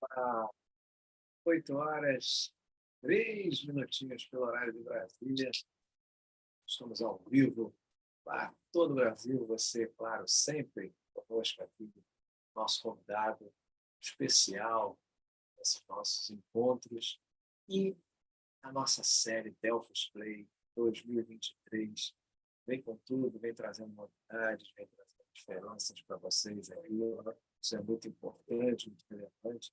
Às 8 horas, 3 minutinhos pelo horário de Brasília. Estamos ao vivo para todo o Brasil. Você, claro, sempre conosco aqui, nosso convidado especial, nesses nossos encontros. E a nossa série Delphos Play 2023 vem com tudo, vem trazendo novidades, vem trazendo diferenças para vocês aí. Isso é muito importante, muito relevante.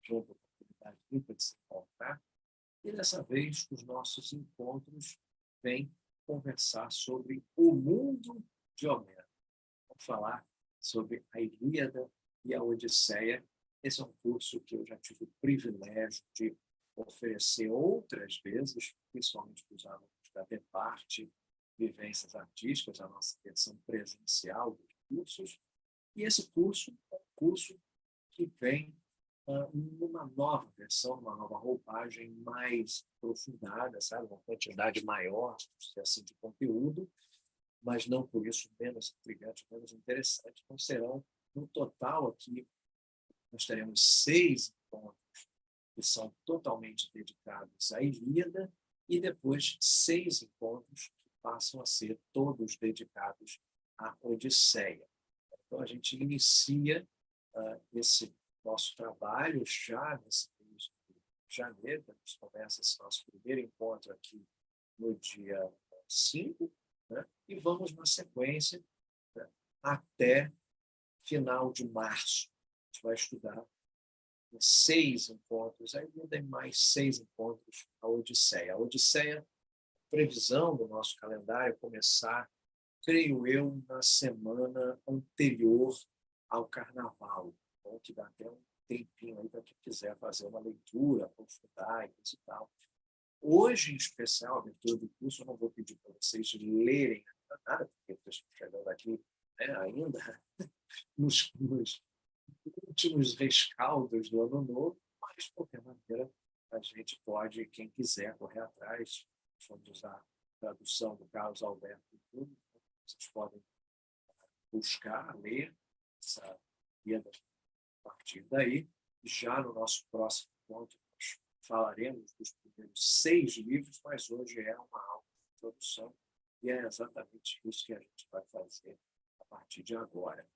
Junto, oportunidade dupla de se encontrar. E dessa vez, os nossos encontros vêm conversar sobre o mundo de Homero. Vamos falar sobre a Ilíada e a Odisseia. Esse é um curso que eu já tive o privilégio de oferecer outras vezes, principalmente para os alunos da Departe, Vivências Artísticas, a nossa versão presencial dos cursos. E esse curso é um curso que vem numa nova versão, uma nova roupagem mais aprofundada, sabe? Uma quantidade maior assim, de conteúdo, mas não por isso menos intrigante, menos interessante. Então, serão, no total aqui, nós teremos 6 encontros que são totalmente dedicados à Ilíada e depois 6 encontros que passam a ser todos dedicados à Odisseia. Então, a gente inicia esse nosso trabalho já nesse mês de janeiro. A gente começa esse nosso primeiro encontro aqui no dia 5, né? E vamos na sequência, né, até final de março. A gente vai estudar 6 encontros, ainda em mais 6 encontros a Odisseia. A Odisseia, previsão do nosso calendário, começar, creio eu, na semana anterior ao Carnaval. Bom, que dá até um tempinho aí para quem quiser fazer uma leitura, aprofundar e tal. Hoje, em especial, a abertura do curso, eu não vou pedir para vocês lerem nada, porque vocês estão chegando aqui, né, ainda nos últimos rescaldos do ano novo, mas, de qualquer maneira, a gente pode, quem quiser, correr atrás. Vamos usar a tradução do Carlos Alberto, tudo. Vocês podem buscar, ler essa guia a partir daí. Já no nosso próximo encontro, nós falaremos dos primeiros 6 livros, mas hoje é uma aula de introdução e é exatamente isso que a gente vai fazer a partir de agora.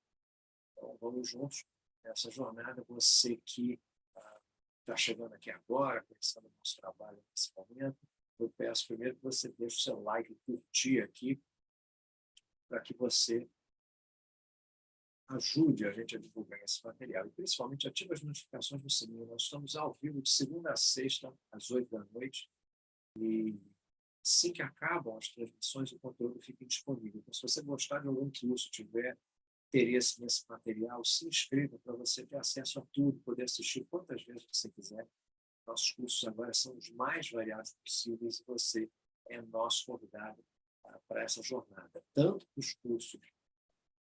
Então, vamos juntos nessa jornada. Você que está chegando aqui agora, conhecendo o nosso trabalho nesse momento, eu peço primeiro que você deixe o seu like e curtir aqui, para que você ajude a gente a divulgar esse material. E, principalmente, ative as notificações no sininho. Nós estamos ao vivo de segunda a sexta, às 8 da noite. E assim que acabam as transmissões, o conteúdo fica disponível. Então, se você gostar de algum curso, tiver interesse nesse material, se inscreva para você ter acesso a tudo, poder assistir quantas vezes você quiser. Nossos cursos agora são os mais variados possíveis e você é nosso convidado para essa jornada. Tanto os cursos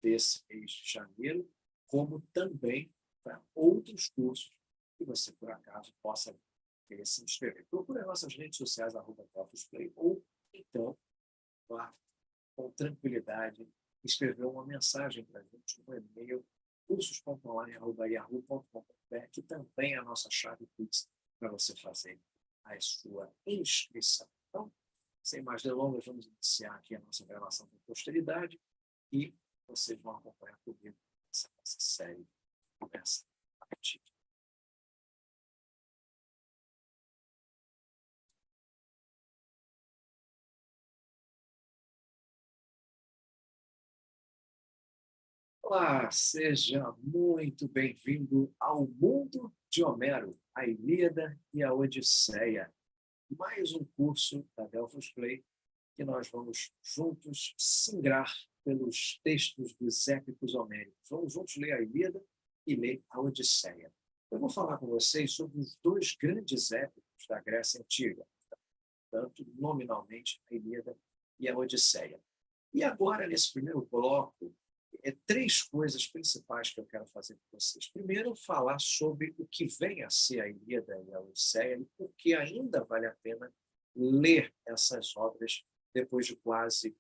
desse mês de janeiro, como também para outros cursos que você, por acaso, possa querer se inscrever. Procure as nossas redes sociais, @DelphosPlay, ou então, vá com tranquilidade, escrever uma mensagem para a gente no e-mail cursos.online@yahoo.com.br, que também é a nossa chave Pix para você fazer a sua inscrição. Então, sem mais delongas, vamos iniciar aqui a nossa gravação com posteridade e vocês vão acompanhar comigo essa série começa a partir. Olá, seja muito bem-vindo ao mundo de Homero, a Ilíada e a Odisseia. Mais um curso da Delphos Play que nós vamos juntos singrar pelos textos dos épicos homéricos. Vamos juntos ler a Ilíada e ler a Odisseia. Eu vou falar com vocês sobre os 2 grandes épicos da Grécia Antiga, tanto nominalmente a Ilíada e a Odisseia. E agora, nesse primeiro bloco, 3 coisas principais que eu quero fazer com vocês. Primeiro, falar sobre o que vem a ser a Ilíada e a Odisseia e por que ainda vale a pena ler essas obras depois de quase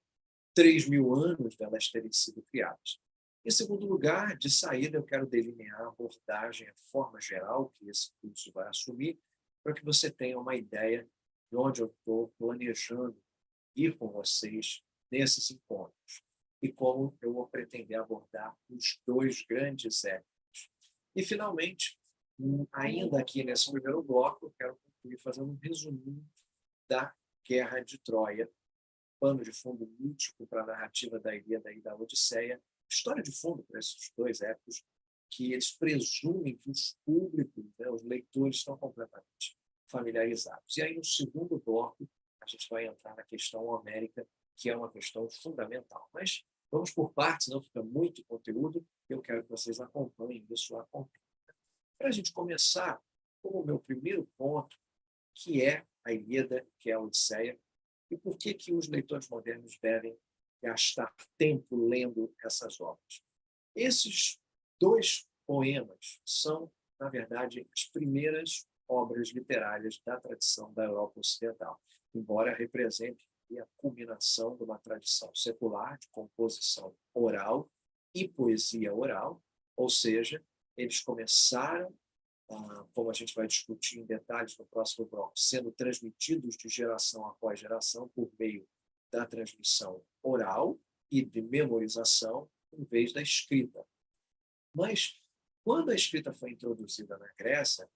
3.000 anos delas terem sido criadas. Em segundo lugar, de saída, eu quero delinear a abordagem, a forma geral que esse curso vai assumir, para que você tenha uma ideia de onde eu estou planejando ir com vocês nesses encontros e como eu vou pretender abordar os dois grandes épicos. E, finalmente, ainda aqui nesse primeiro bloco, eu quero concluir fazendo um resuminho da Guerra de Troia, pano de fundo mítico para a narrativa da Ilíada e da Odisseia, história de fundo para esses dois épicos, que eles presumem que os públicos, né, os leitores, estão completamente familiarizados. E aí, no segundo bloco, a gente vai entrar na questão homérica, que é uma questão fundamental. Mas vamos por partes, não fica muito conteúdo, eu quero que vocês acompanhem isso a conta. Para a gente começar, como o meu primeiro ponto, que é a Ilíada, que é a Odisseia, e por que que os leitores modernos devem gastar tempo lendo essas obras. Esses dois poemas são, na verdade, as primeiras obras literárias da tradição da Europa Ocidental, embora representem a culminação de uma tradição secular de composição oral e poesia oral, ou seja, eles começaram, como a gente vai discutir em detalhes no próximo bloco, sendo transmitidos de geração após geração por meio da transmissão oral e de memorização, em vez da escrita. Mas, quando a escrita foi introduzida na Grécia,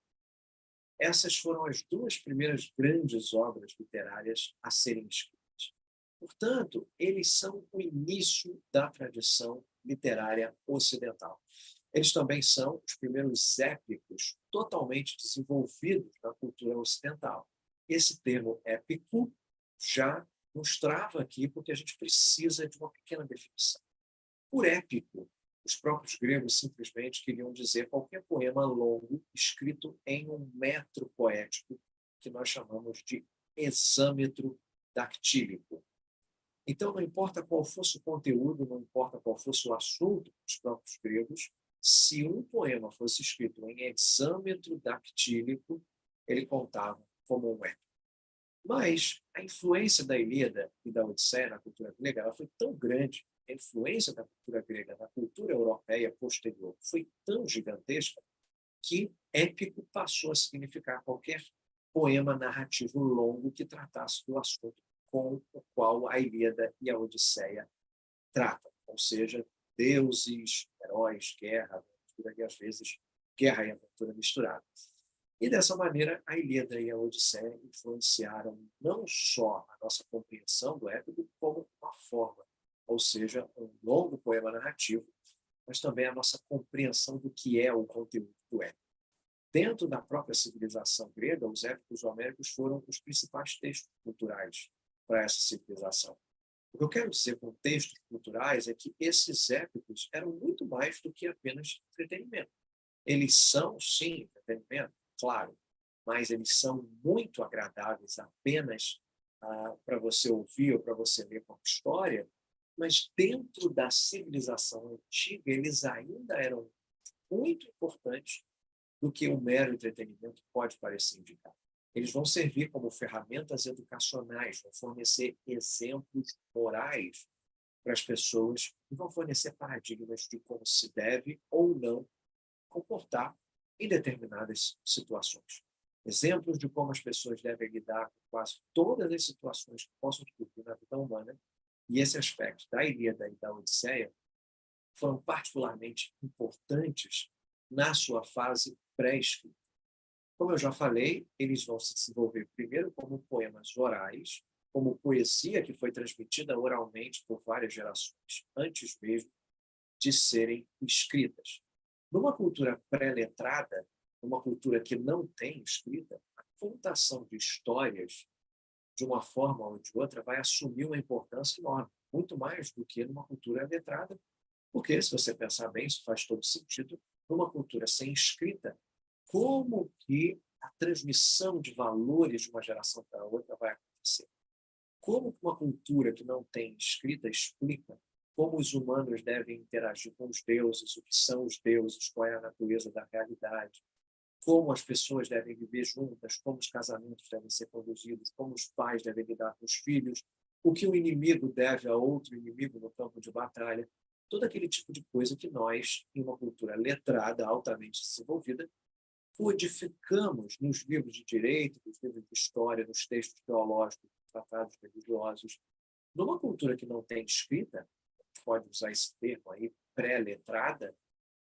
essas foram as duas primeiras grandes obras literárias a serem escritas. Portanto, eles são o início da tradição literária ocidental. Eles também são os primeiros épicos totalmente desenvolvidos na cultura ocidental. Esse termo épico já nos trava aqui porque a gente precisa de uma pequena definição. Por épico, os próprios gregos simplesmente queriam dizer qualquer poema longo escrito em um metro poético, que nós chamamos de hexâmetro dactílico. Então, não importa qual fosse o conteúdo, não importa qual fosse o assunto dos próprios gregos, se um poema fosse escrito em hexâmetro dactílico, ele contava como um épico. Mas a influência da Ilíada e da Odisseia na cultura grega ela foi tão grande, a influência da cultura grega na cultura europeia posterior foi tão gigantesca, que épico passou a significar qualquer poema narrativo longo que tratasse do assunto com o qual a Ilíada e a Odisseia tratam, ou seja, deuses, heróis, guerra, aventura e às vezes guerra e aventura misturadas. E dessa maneira, a Ilíada e a Odisseia influenciaram não só a nossa compreensão do épico, como uma forma, ou seja, um longo poema narrativo, mas também a nossa compreensão do que é o conteúdo do épico. Dentro da própria civilização grega, os épicos homéricos foram os principais textos culturais para essa civilização. O que eu quero dizer com textos culturais é que esses épicos eram muito mais do que apenas entretenimento. Eles são, sim, entretenimento, claro, mas eles são muito agradáveis apenas para você ouvir ou para você ler como história, mas dentro da civilização antiga eles ainda eram muito importantes do que um mero entretenimento pode parecer indicar. Eles vão servir como ferramentas educacionais, vão fornecer exemplos morais para as pessoas e vão fornecer paradigmas de como se deve ou não comportar em determinadas situações. Exemplos de como as pessoas devem lidar com quase todas as situações que possam surgir na vida humana, e esse aspecto da Ilíada e da Odisseia foram particularmente importantes na sua fase pré-escrita. Como eu já falei, eles vão se desenvolver primeiro como poemas orais, como poesia que foi transmitida oralmente por várias gerações, antes mesmo de serem escritas. Numa cultura pré-letrada, numa cultura que não tem escrita, a contação de histórias, de uma forma ou de outra, vai assumir uma importância enorme, muito mais do que numa cultura letrada, porque, se você pensar bem, isso faz todo sentido, numa cultura sem escrita, como que a transmissão de valores de uma geração para outra vai acontecer? Como uma cultura que não tem escrita explica como os humanos devem interagir com os deuses, o que são os deuses, qual é a natureza da realidade, como as pessoas devem viver juntas, como os casamentos devem ser conduzidos, como os pais devem lidar com os filhos, o que o inimigo deve a outro inimigo no campo de batalha. todo aquele tipo de coisa que nós, em uma cultura letrada, altamente desenvolvida, codificamos nos livros de direito, nos livros de história, nos textos teológicos, nos tratados religiosos. Numa cultura que não tem escrita, pode usar esse termo aí, pré-letrada,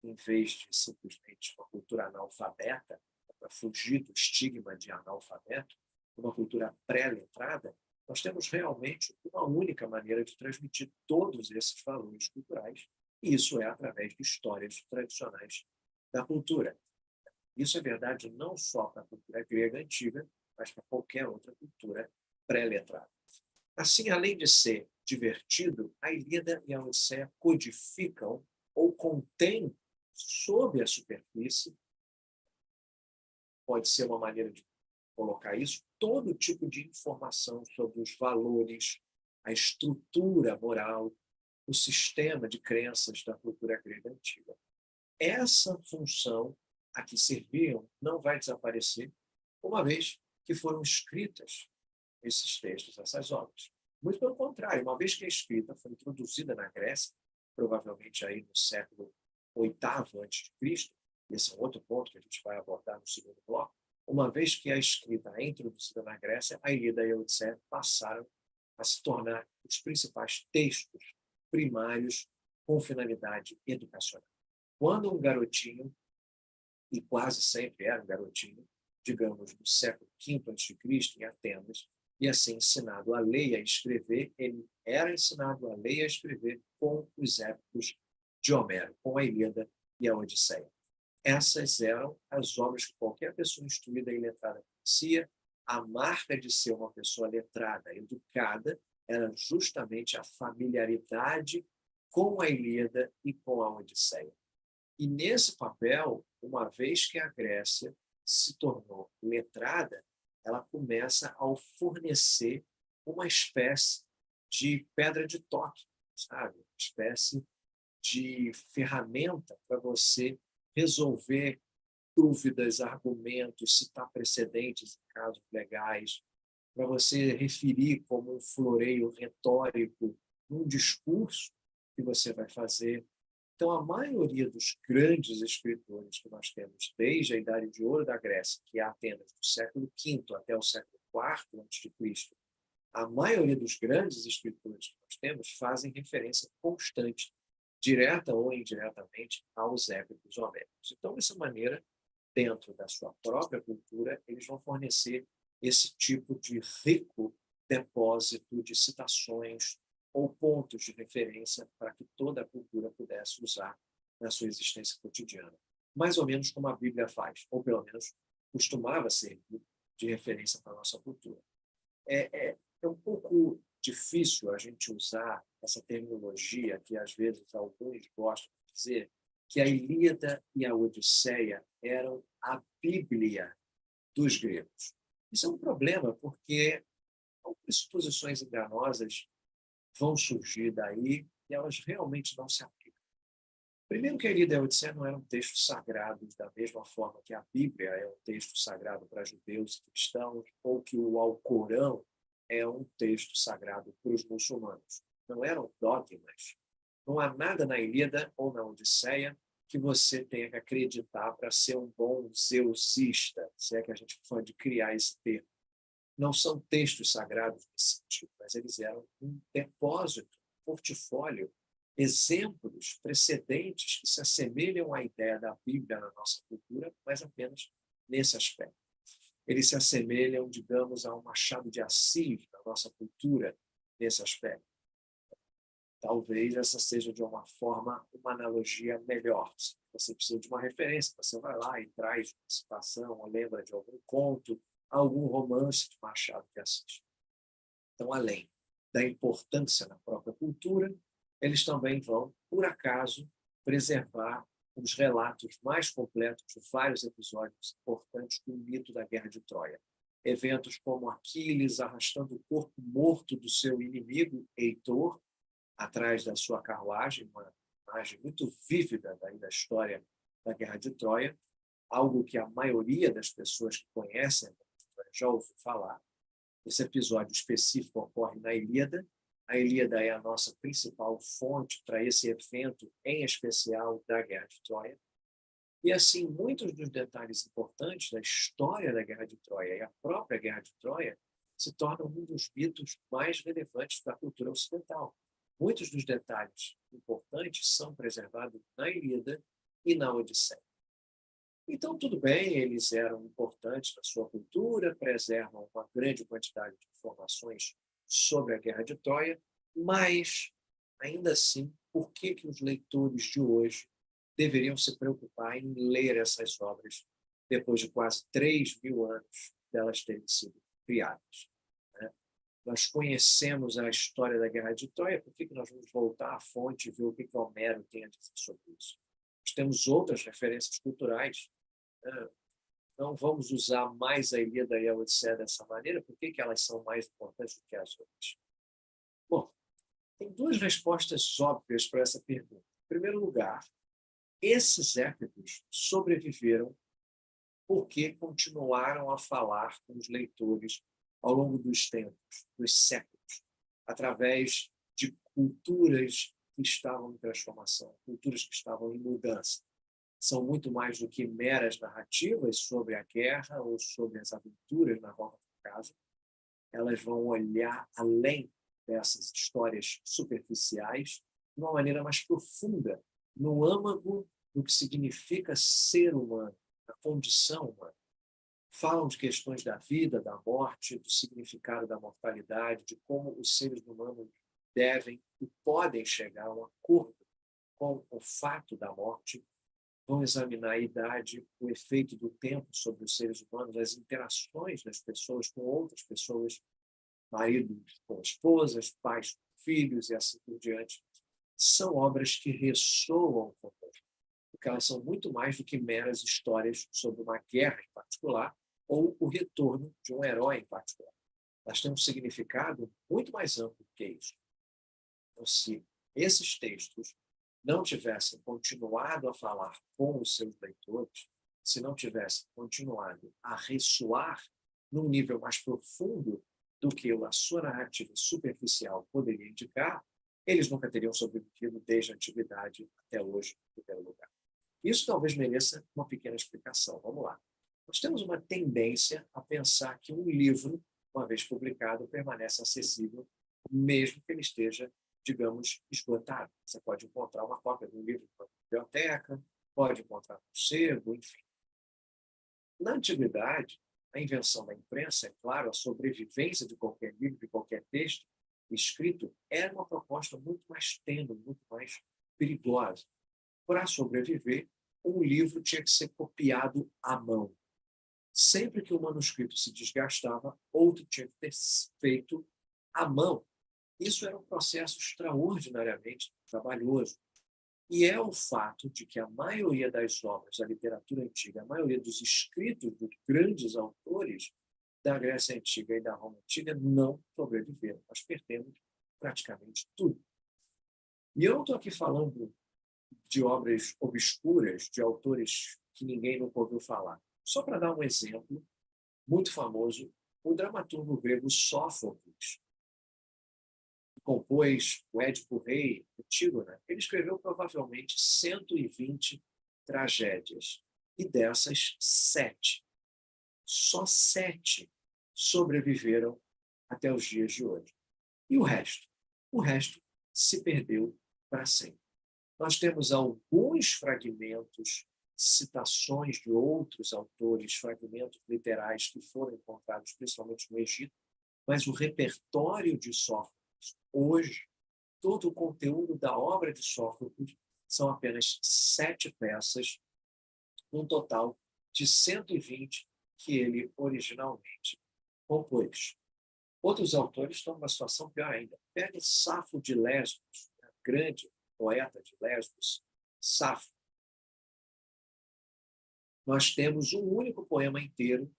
em vez de simplesmente uma cultura analfabeta, para fugir do estigma de analfabeto, uma cultura pré-letrada, nós temos realmente uma única maneira de transmitir todos esses valores culturais, e isso é através de histórias tradicionais da cultura. Isso é verdade não só para a cultura grega antiga, mas para qualquer outra cultura pré-letrada. Assim, além de ser divertido, a Ilíada e a Odisseia codificam ou contêm sob a superfície, pode ser uma maneira de colocar isso, todo tipo de informação sobre os valores, a estrutura moral, o sistema de crenças da cultura grega antiga. Essa função a que serviam não vai desaparecer, uma vez que foram escritas esses textos, essas obras. Muito pelo contrário, uma vez que a escrita foi introduzida na Grécia, provavelmente aí no século VIII a.C., esse é um outro ponto que a gente vai abordar no segundo bloco, uma vez que a escrita é introduzida na Grécia, a Ilíada e a Odisseia passaram a se tornar os principais textos primários com finalidade educacional. Quando um garotinho, e quase sempre era um garotinho, digamos, do século V a.C., em Atenas, ia ser ensinado a ler e a escrever, ele era ensinado a ler e a escrever com os épicos de Homero, com a Ilíada e a Odisseia. Essas eram as obras que qualquer pessoa instruída e letrada conhecia. A marca de ser uma pessoa letrada, educada, era justamente a familiaridade com a Ilíada e com a Odisseia. E nesse papel, uma vez que a Grécia se tornou letrada, ela começa a fornecer uma espécie de pedra de toque, sabe? Uma espécie de ferramenta para você resolver dúvidas, argumentos, citar precedentes em casos legais, para você referir como um floreio retórico um discurso que você vai fazer. Então, a maioria dos grandes escritores que nós temos desde a Idade de Ouro da Grécia, que é Atenas, do século V até o século IV a.C., a maioria dos grandes escritores que nós temos fazem referência constante, direta ou indiretamente, aos épicos homéricos. Então, dessa maneira, dentro da sua própria cultura, eles vão fornecer esse tipo de rico depósito de citações ou pontos de referência para que toda a cultura pudesse usar na sua existência cotidiana. Mais ou menos como a Bíblia faz, ou pelo menos costumava servir de referência para a nossa cultura. É um pouco difícil a gente usar essa terminologia que, às vezes, alguns gostam de dizer, que a Ilíada e a Odisseia eram a Bíblia dos gregos. Isso é um problema, porque algumas suposições enganosas vão surgir daí e elas realmente não se aplicam. Primeiro que a Ilíada e a Odisseia não eram textos sagrados da mesma forma que a Bíblia é um texto sagrado para judeus e cristãos, ou que o Alcorão é um texto sagrado para os muçulmanos. Não eram dogmas. Não há nada na Ilíada ou na Odisseia que você tenha que acreditar para ser um bom zeusista, se é que a gente pode criar esse termo. Não são textos sagrados nesse sentido, mas eles eram um depósito, um portfólio, exemplos, precedentes que se assemelham à ideia da Bíblia na nossa cultura, mas apenas nesse aspecto. Eles se assemelham, digamos, a um Machado de Assis na nossa cultura nesse aspecto. Talvez essa seja, de uma forma, uma analogia melhor. Se você precisa de uma referência, você vai lá e traz uma citação, ou lembra de algum conto, algum romance de Machado de Assis. Então, além da importância na própria cultura, eles também vão, por acaso, preservar os relatos mais completos de vários episódios importantes do mito da Guerra de Troia. Eventos como Aquiles arrastando o corpo morto do seu inimigo, Heitor, atrás da sua carruagem, uma imagem muito vívida da história da Guerra de Troia, algo que a maioria das pessoas que conhecem já ouviu falar. Esse episódio específico ocorre na Ilíada. A Ilíada é a nossa principal fonte para esse evento, em especial da Guerra de Troia. E assim, muitos dos detalhes importantes da história da Guerra de Troia e a própria Guerra de Troia se tornam um dos mitos mais relevantes da cultura ocidental. Muitos dos detalhes importantes são preservados na Ilíada e na Odisseia. Então, tudo bem, eles eram importantes na sua cultura, preservam uma grande quantidade de informações sobre a Guerra de Troia, mas, ainda assim, por que os leitores de hoje deveriam se preocupar em ler essas obras depois de quase 3.000 anos delas terem sido criadas? Né? Nós conhecemos a história da Guerra de Troia, por que nós vamos voltar à fonte e ver o que Homero tem a dizer sobre isso? Nós temos outras referências culturais. Não vamos usar mais a Ilíada e a Odisseia dessa maneira, por que elas são mais importantes do que as outras? Bom, tem duas respostas óbvias para essa pergunta. Em primeiro lugar, esses épicos sobreviveram porque continuaram a falar com os leitores ao longo dos tempos, dos séculos, através de culturas que estavam em transformação, culturas que estavam em mudança. São muito mais do que meras narrativas sobre a guerra ou sobre as aventuras na Roma do caso. Elas vão olhar além dessas histórias superficiais de uma maneira mais profunda, no âmago do que significa ser humano, a condição humana. Falam de questões da vida, da morte, do significado da mortalidade, de como os seres humanos devem e podem chegar a um acordo com o fato da morte. Vão examinar a idade, o efeito do tempo sobre os seres humanos, as interações das pessoas com outras pessoas, maridos com esposas, pais com filhos e assim por diante. São obras que ressoam conosco, porque elas são muito mais do que meras histórias sobre uma guerra em particular ou o retorno de um herói em particular. Elas têm um significado muito mais amplo que isso. Então, se esses textos não tivessem continuado a falar com os seus leitores, se não tivessem continuado a ressoar num nível mais profundo do que a sua narrativa superficial poderia indicar, eles nunca teriam sobrevivido desde a antiguidade até hoje, em primeiro lugar. Isso talvez mereça uma pequena explicação. Vamos lá. Nós temos uma tendência a pensar que um livro, uma vez publicado, permanece acessível, mesmo que ele esteja, digamos, esgotado. Você pode encontrar uma cópia do livro na biblioteca, pode encontrar no sebo, enfim. Na antiguidade, a invenção da imprensa, é claro, a sobrevivência de qualquer livro, de qualquer texto escrito, era uma proposta muito mais tênue, muito mais perigosa. Para sobreviver, um livro tinha que ser copiado à mão. Sempre que o manuscrito se desgastava, outro tinha que ter feito à mão. Isso era um processo extraordinariamente trabalhoso. E é o fato de que a maioria das obras da literatura antiga, a maioria dos escritos dos grandes autores da Grécia Antiga e da Roma Antiga não sobreviveram. Nós perdemos praticamente tudo. E eu não estou aqui falando de obras obscuras, de autores que ninguém nunca ouviu falar. Só para dar um exemplo muito famoso, o dramaturgo grego Sófocles, que compôs o Édipo Rei, Antígona, ele escreveu provavelmente 120 tragédias. E dessas, 7. Só 7 sobreviveram até os dias de hoje. E o resto? O resto se perdeu para sempre. Nós temos alguns fragmentos, citações de outros autores, fragmentos literais que foram encontrados principalmente no Egito, mas o repertório de Sófocles, hoje, todo o conteúdo da obra de Sófocles são apenas 7 peças, um total de 120 que ele originalmente compôs. Outros autores estão numa situação pior ainda. Pegue Safo de Lesbos, grande poeta de Lesbos, Safo. Nós temos um único poema inteiro,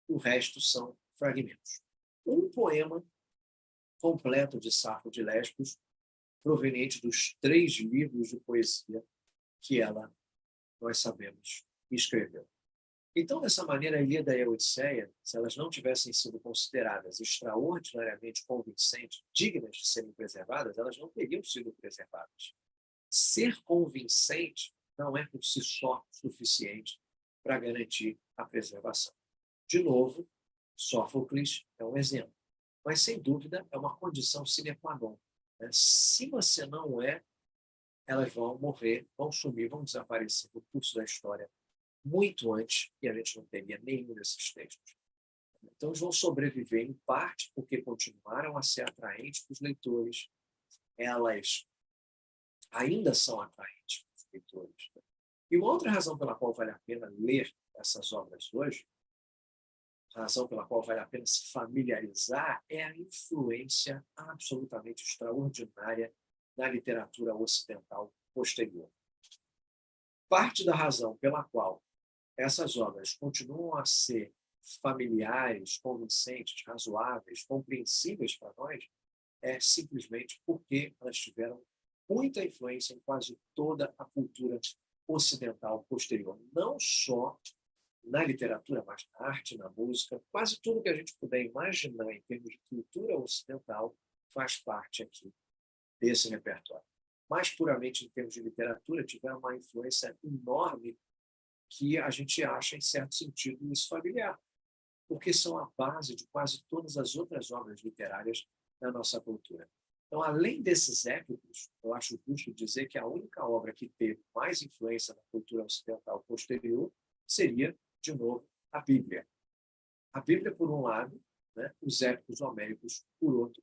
o resto são fragmentos. Um poema completo de Safo de Lesbos, proveniente dos 3 livros de poesia que ela, nós sabemos, escreveu. Então, dessa maneira, a Ilíada e a Odisseia, se elas não tivessem sido consideradas extraordinariamente convincentes, dignas de serem preservadas, elas não teriam sido preservadas. Ser convincente não é por si só suficiente para garantir a preservação. De novo, Sófocles é um exemplo, mas sem dúvida é uma condição sine qua non, né? Se você não é, elas vão morrer, vão sumir, vão desaparecer no curso da história muito antes e a gente não teria nenhum desses textos. Então, eles vão sobreviver em parte porque continuaram a ser atraentes para os leitores. Elas ainda são atraentes para os leitores. E uma outra razão pela qual vale a pena ler essas obras hoje, a razão pela qual vale a pena se familiarizar, é a influência absolutamente extraordinária na literatura ocidental posterior. Parte da razão pela qual essas obras continuam a ser familiares, convincentes, razoáveis, compreensíveis para nós, é simplesmente porque elas tiveram muita influência em quase toda a cultura ocidental posterior. Não só na literatura, mas na arte, na música, quase tudo que a gente puder imaginar em termos de cultura ocidental faz parte aqui desse repertório. Mais puramente em termos de literatura, tiveram uma influência enorme que a gente acha, em certo sentido, isso familiar, porque são a base de quase todas as outras obras literárias da nossa cultura. Então, além desses épicos, eu acho justo dizer que a única obra que teve mais influência na cultura ocidental posterior seria, de novo, a Bíblia. A Bíblia, por um lado, né, os épicos homéricos, por outro,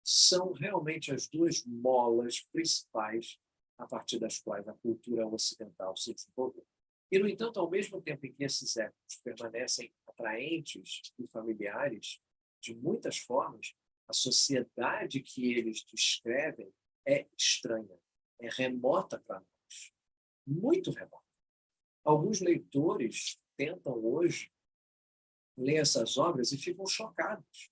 são realmente as duas molas principais a partir das quais a cultura ocidental se desenvolveu. E, no entanto, ao mesmo tempo em que esses épicos permanecem atraentes e familiares de muitas formas, a sociedade que eles descrevem é estranha, é remota para nós, muito remota. Alguns leitores tentam hoje ler essas obras e ficam chocados,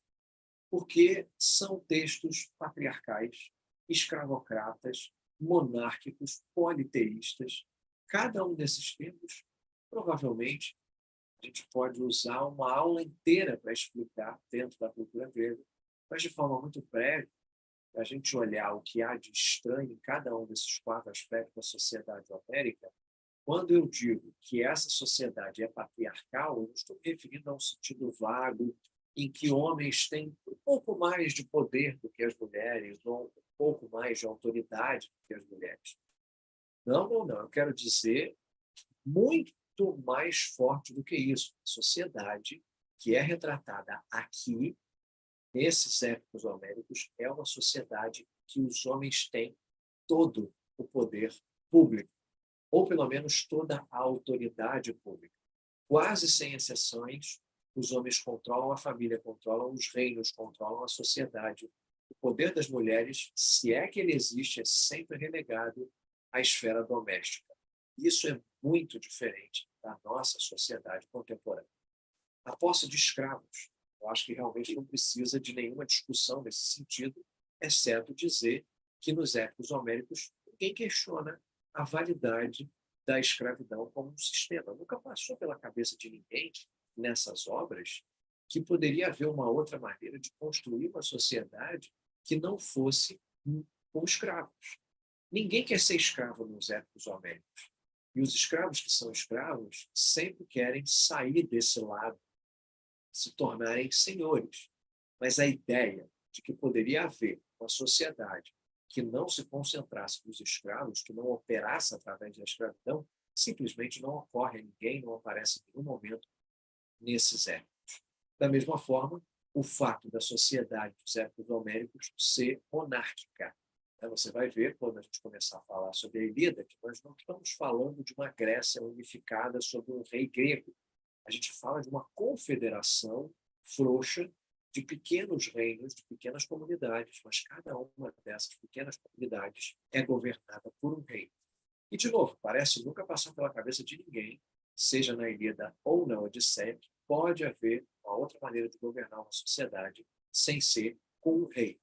porque são textos patriarcais, escravocratas, monárquicos, politeístas. Cada um desses termos, provavelmente, a gente pode usar uma aula inteira para explicar dentro da cultura grega, mas de forma muito breve, a gente olhar o que há de estranho em cada um desses quatro aspectos da sociedade homérica. Quando eu digo que essa sociedade é patriarcal, eu não estou me referindo a um sentido vago em que homens têm um pouco mais de poder do que as mulheres, ou um pouco mais de autoridade do que as mulheres. Não, não, não. Eu quero dizer muito mais forte do que isso. A sociedade que é retratada aqui, nesses épicos homéricos, é uma sociedade que os homens têm todo o poder público, ou pelo menos toda a autoridade pública. Quase sem exceções, os homens controlam a família, controlam os reinos, controlam a sociedade. O poder das mulheres, se é que ele existe, é sempre relegado à esfera doméstica. Isso é muito diferente da nossa sociedade contemporânea. A posse de escravos, eu acho que realmente não precisa de nenhuma discussão nesse sentido, exceto dizer que nos épicos homéricos ninguém questiona a validade da escravidão como um sistema. Nunca passou pela cabeça de ninguém nessas obras que poderia haver uma outra maneira de construir uma sociedade que não fosse com escravos. Ninguém quer ser escravo nos épicos homéricos. E os escravos que são escravos sempre querem sair desse lado, se tornarem senhores. Mas a ideia de que poderia haver uma sociedade que não se concentrasse nos escravos, que não operasse através da escravidão, simplesmente não ocorre a ninguém, não aparece em nenhum momento nesses épicos. Da mesma forma, o fato da sociedade dos épicos homéricos ser monárquica. Você vai ver, quando a gente começar a falar sobre a Ilíada, que nós não estamos falando de uma Grécia unificada sob um rei grego. A gente fala de uma confederação frouxa de pequenos reinos, de pequenas comunidades, mas cada uma dessas pequenas comunidades é governada por um rei. E, de novo, parece nunca passar pela cabeça de ninguém, seja na Ilíada ou na Odisseia, que pode haver uma outra maneira de governar uma sociedade sem ser com um rei.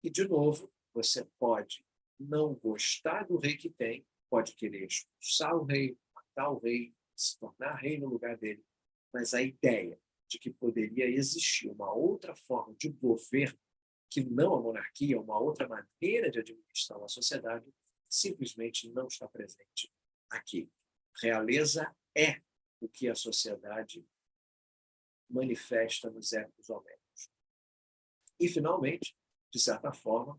E, de novo, você pode não gostar do rei que tem, pode querer expulsar o rei, matar o rei, se tornar rei no lugar dele, mas a ideia de que poderia existir uma outra forma de governo, que não a monarquia, uma outra maneira de administrar uma sociedade, simplesmente não está presente aqui. Realeza é o que a sociedade manifesta nos épicos homéricos. E, finalmente, de certa forma,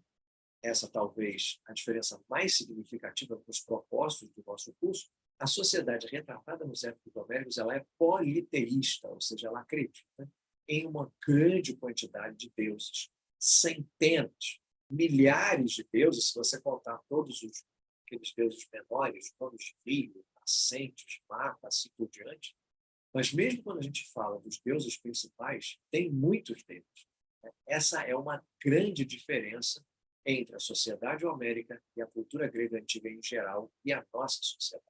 essa talvez a diferença mais significativa para os propósitos do nosso curso, a sociedade retratada nos épicos homéricos ela é politeísta, ou seja, ela acredita em uma grande quantidade de deuses, centenas, milhares de deuses, se você contar todos aqueles deuses menores, donos de rio, nascentes, mata, assim por diante. Mas mesmo quando a gente fala dos deuses principais, tem muitos deles. Essa é uma grande diferença entre a sociedade homérica e a cultura grega antiga em geral e a nossa sociedade.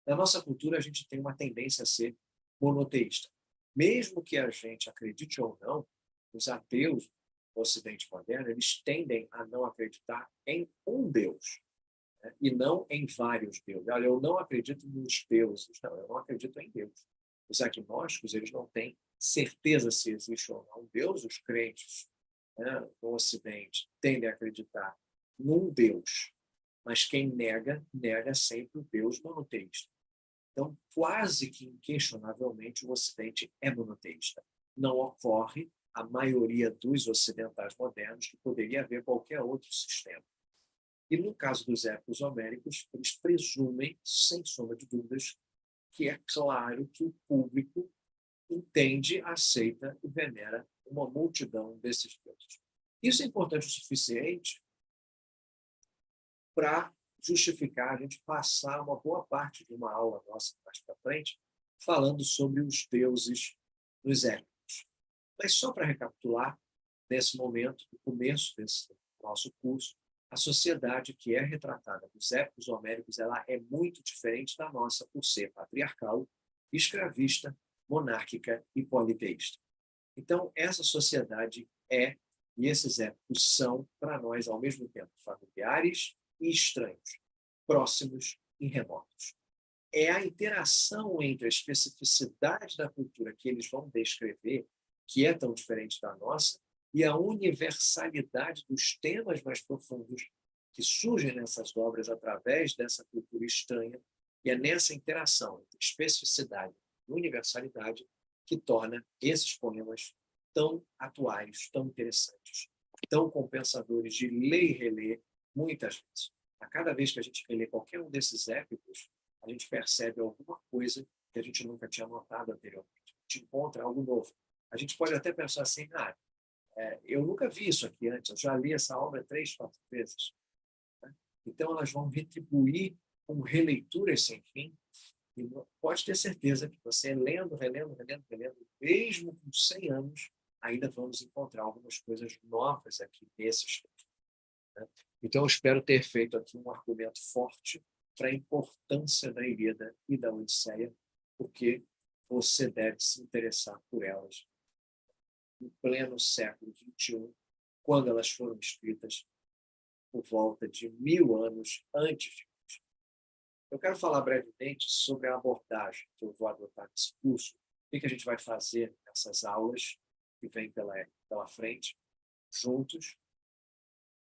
Na nossa cultura, a gente tem uma tendência a ser monoteísta. Mesmo que a gente acredite ou não, os ateus no Ocidente moderno, eles tendem a não acreditar em um Deus, né? E não em vários deuses. Olha, eu não acredito nos deuses, não, eu não acredito em Deus. Os agnósticos, eles não têm certeza se existe ou não um Deus. Os crentes, né, no Ocidente tendem a acreditar num Deus, mas quem nega, nega sempre o Deus monoteísta. Então, quase que inquestionavelmente, o Ocidente é monoteísta. Não ocorre a maioria dos ocidentais modernos que poderia haver qualquer outro sistema. E no caso dos épicos homéricos, eles presumem, sem sombra de dúvidas, que é claro que o público entende, aceita e venera uma multidão desses deuses. Isso é importante o suficiente para justificar a gente passar uma boa parte de uma aula nossa mais para frente falando sobre os deuses dos épicos. Mas só para recapitular, nesse momento, no começo desse nosso curso, a sociedade que é retratada nos épicos homéricos ela é muito diferente da nossa por ser patriarcal, escravista, monárquica e politeísta. Então, essa sociedade é, e esses épicos são, para nós, ao mesmo tempo, familiares e estranhos, próximos e remotos. É a interação entre a especificidade da cultura que eles vão descrever, que é tão diferente da nossa, e a universalidade dos temas mais profundos que surgem nessas obras através dessa cultura estranha, e é nessa interação entre especificidade e universalidade que torna esses poemas tão atuais, tão interessantes, tão compensadores de ler e reler muitas vezes. A cada vez que a gente relê qualquer um desses épicos, a gente percebe alguma coisa que a gente nunca tinha notado anteriormente. A gente encontra algo novo. A gente pode até pensar assim, eu nunca vi isso aqui antes, eu já li essa obra 3, 4 vezes. Então, elas vão retribuir com releituras sem fim, e pode ter certeza que você lendo, relendo, mesmo com 100 anos, ainda vamos encontrar algumas coisas novas aqui nesses textos. Né? Então, eu espero ter feito aqui um argumento forte para a importância da Ilíada e da Odisseia, porque você deve se interessar por elas no pleno século XXI, quando elas foram escritas por volta de 1000 anos antes de Cristo. Eu quero falar brevemente sobre a abordagem que eu vou adotar nesse curso, o que a gente vai fazer nessas aulas que vêm pela frente, juntos,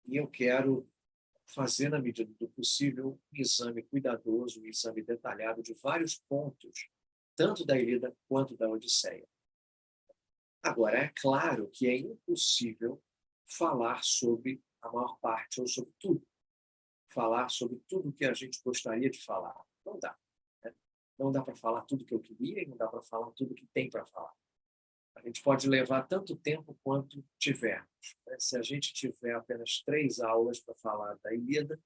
e eu quero fazer, na medida do possível, um exame cuidadoso, um exame detalhado de vários pontos, tanto da Ilíada quanto da Odisseia. Agora, é claro que é impossível falar sobre a maior parte ou sobre tudo. Falar sobre tudo o que a gente gostaria de falar. Não dá. Né? Não dá para falar tudo que eu queria e não dá para falar tudo que tem para falar. A gente pode levar tanto tempo quanto tivermos. Né? Se a gente tiver apenas 3 aulas para falar da Ilíada,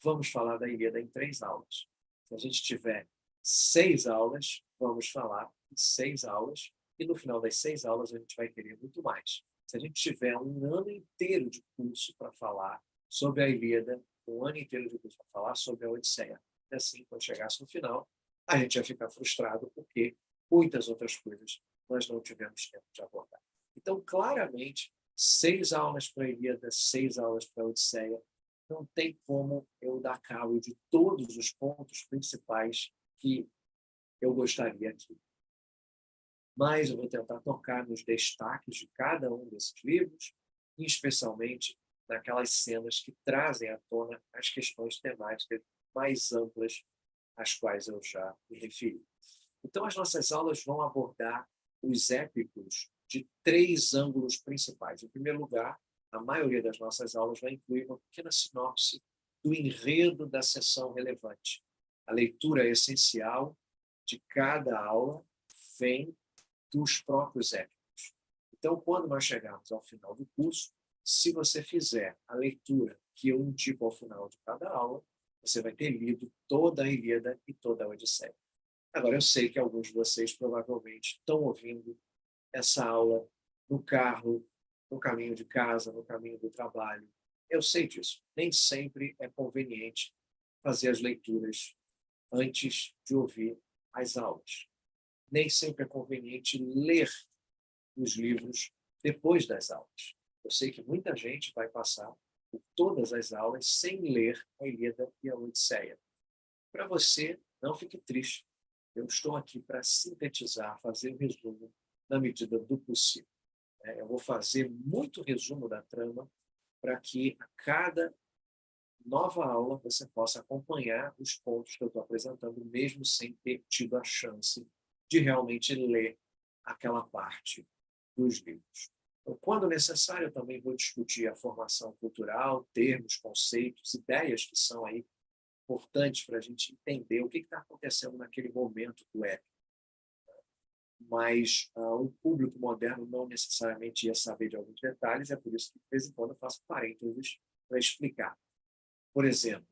vamos falar da Ilíada em 3 aulas. Se a gente tiver 6 aulas, vamos falar em 6 aulas, e no final das 6 aulas a gente vai querer muito mais. Se a gente tiver um ano inteiro de curso para falar sobre a Ilíada, um ano inteiro de curso para falar sobre a Odisseia, e assim, quando chegasse no final, a gente ia ficar frustrado porque muitas outras coisas nós não tivemos tempo de abordar. Então, claramente, 6 aulas para a Ilíada, 6 aulas para a Odisseia, não tem como eu dar cabo de todos os pontos principais que eu gostaria aqui. Mas eu vou tentar tocar nos destaques de cada um desses livros, e especialmente naquelas cenas que trazem à tona as questões temáticas mais amplas às quais eu já me referi. Então, as nossas aulas vão abordar os épicos de 3 ângulos principais. Em primeiro lugar, a maioria das nossas aulas vai incluir uma pequena sinopse do enredo da sessão relevante. A leitura essencial de cada aula vem dos próprios épicos. Então, quando nós chegarmos ao final do curso, se você fizer a leitura que eu indico ao final de cada aula, você vai ter lido toda a Ilíada e toda a Odisseia. Agora, eu sei que alguns de vocês provavelmente estão ouvindo essa aula no carro, no caminho de casa, no caminho do trabalho. Eu sei disso. Nem sempre é conveniente fazer as leituras antes de ouvir as aulas. Nem sempre é conveniente ler os livros depois das aulas. Eu sei que muita gente vai passar por todas as aulas sem ler a Ilíada e a Odisseia. Para você, não fique triste. Eu estou aqui para sintetizar, fazer um resumo na medida do possível. Eu vou fazer muito resumo da trama para que a cada nova aula você possa acompanhar os pontos que eu estou apresentando, mesmo sem ter tido a chance de realmente ler aquela parte dos livros. Então, quando necessário, eu também vou discutir a formação cultural, termos, conceitos, ideias que são aí importantes para a gente entender o que está acontecendo naquele momento do épico. Mas o público moderno não necessariamente ia saber de alguns detalhes, é por isso que, de vez em quando, eu faço parênteses para explicar. Por exemplo,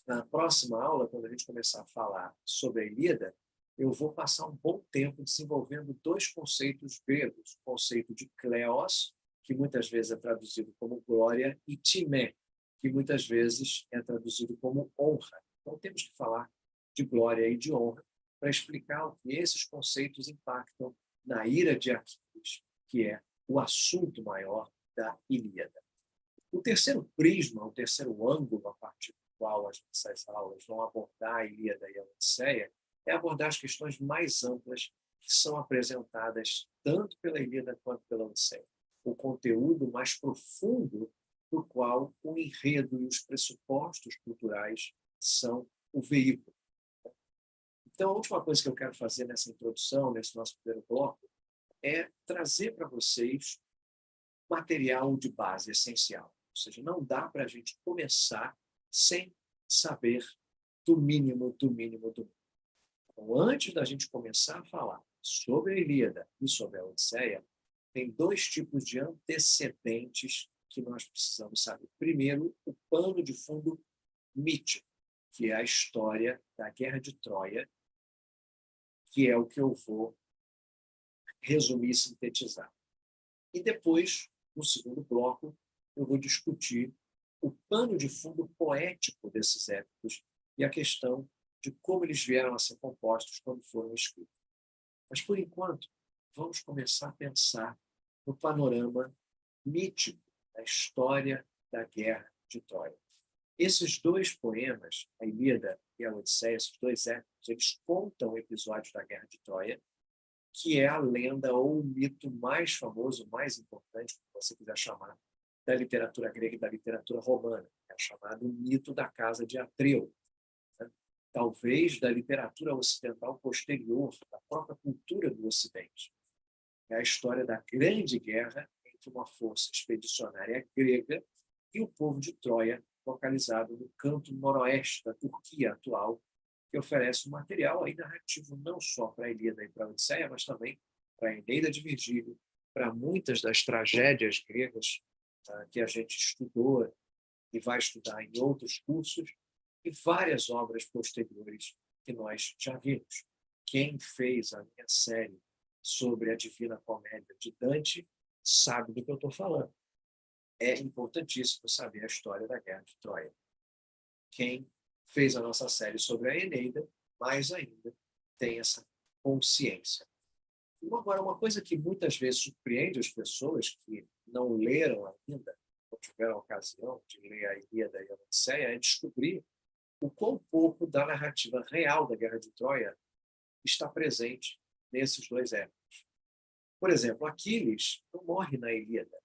na próxima aula, quando a gente começar a falar sobre a Ilíada, eu vou passar um bom tempo desenvolvendo 2 conceitos gregos. O conceito de kleos, que muitas vezes é traduzido como glória, e timé, que muitas vezes é traduzido como honra. Então, temos que falar de glória e de honra para explicar o que esses conceitos impactam na ira de Aquiles, que é o assunto maior da Ilíada. O terceiro prisma, o terceiro ângulo a partir do qual as nossas aulas vão abordar a Ilíada e a Odisseia, é abordar as questões mais amplas que são apresentadas tanto pela Ilíada quanto pela Odisseia. O conteúdo mais profundo do qual o enredo e os pressupostos culturais são o veículo. Então, a última coisa que eu quero fazer nessa introdução, nesse nosso primeiro bloco, é trazer para vocês material de base essencial. Ou seja, não dá para a gente começar sem saber do mínimo, do mínimo, do mínimo. Então, antes da gente começar a falar sobre a Ilíada e sobre a Odisseia, tem 2 tipos de antecedentes que nós precisamos saber. Primeiro, o pano de fundo mítico, que é a história da Guerra de Troia, que é o que eu vou resumir e sintetizar. E depois, no segundo bloco, eu vou discutir o pano de fundo poético desses épicos e a questão de como eles vieram a ser compostos quando foram escritos. Mas, por enquanto, vamos começar a pensar no panorama mítico da história da Guerra de Troia. Esses 2 poemas, a Ilíada e a Odisseia, esses 2 épicos, eles contam episódios da Guerra de Troia, que é a lenda ou o mito mais famoso, mais importante, como você quiser chamar, da literatura grega e da literatura romana. É chamado mito da casa de Atreu. Talvez da literatura ocidental posterior, da própria cultura do Ocidente. É a história da grande guerra entre uma força expedicionária grega e o povo de Troia, localizado no canto noroeste da Turquia atual, que oferece um material aí narrativo não só para a Ilíada e para a Odisseia, mas também para a Eneida de Virgílio, para muitas das tragédias gregas que a gente estudou e vai estudar em outros cursos, e várias obras posteriores que nós já vimos. Quem fez a minha série sobre a Divina Comédia de Dante sabe do que eu estou falando. É importantíssimo saber a história da Guerra de Troia. Quem fez a nossa série sobre a Eneida, mais ainda, tem essa consciência. Agora, uma coisa que muitas vezes surpreende as pessoas que não leram ainda, não tiveram a ocasião de ler a Ilíada e a Odisseia, é descobrir o quão pouco da narrativa real da Guerra de Troia está presente nesses dois épicos. Por exemplo, Aquiles não morre na Ilíada.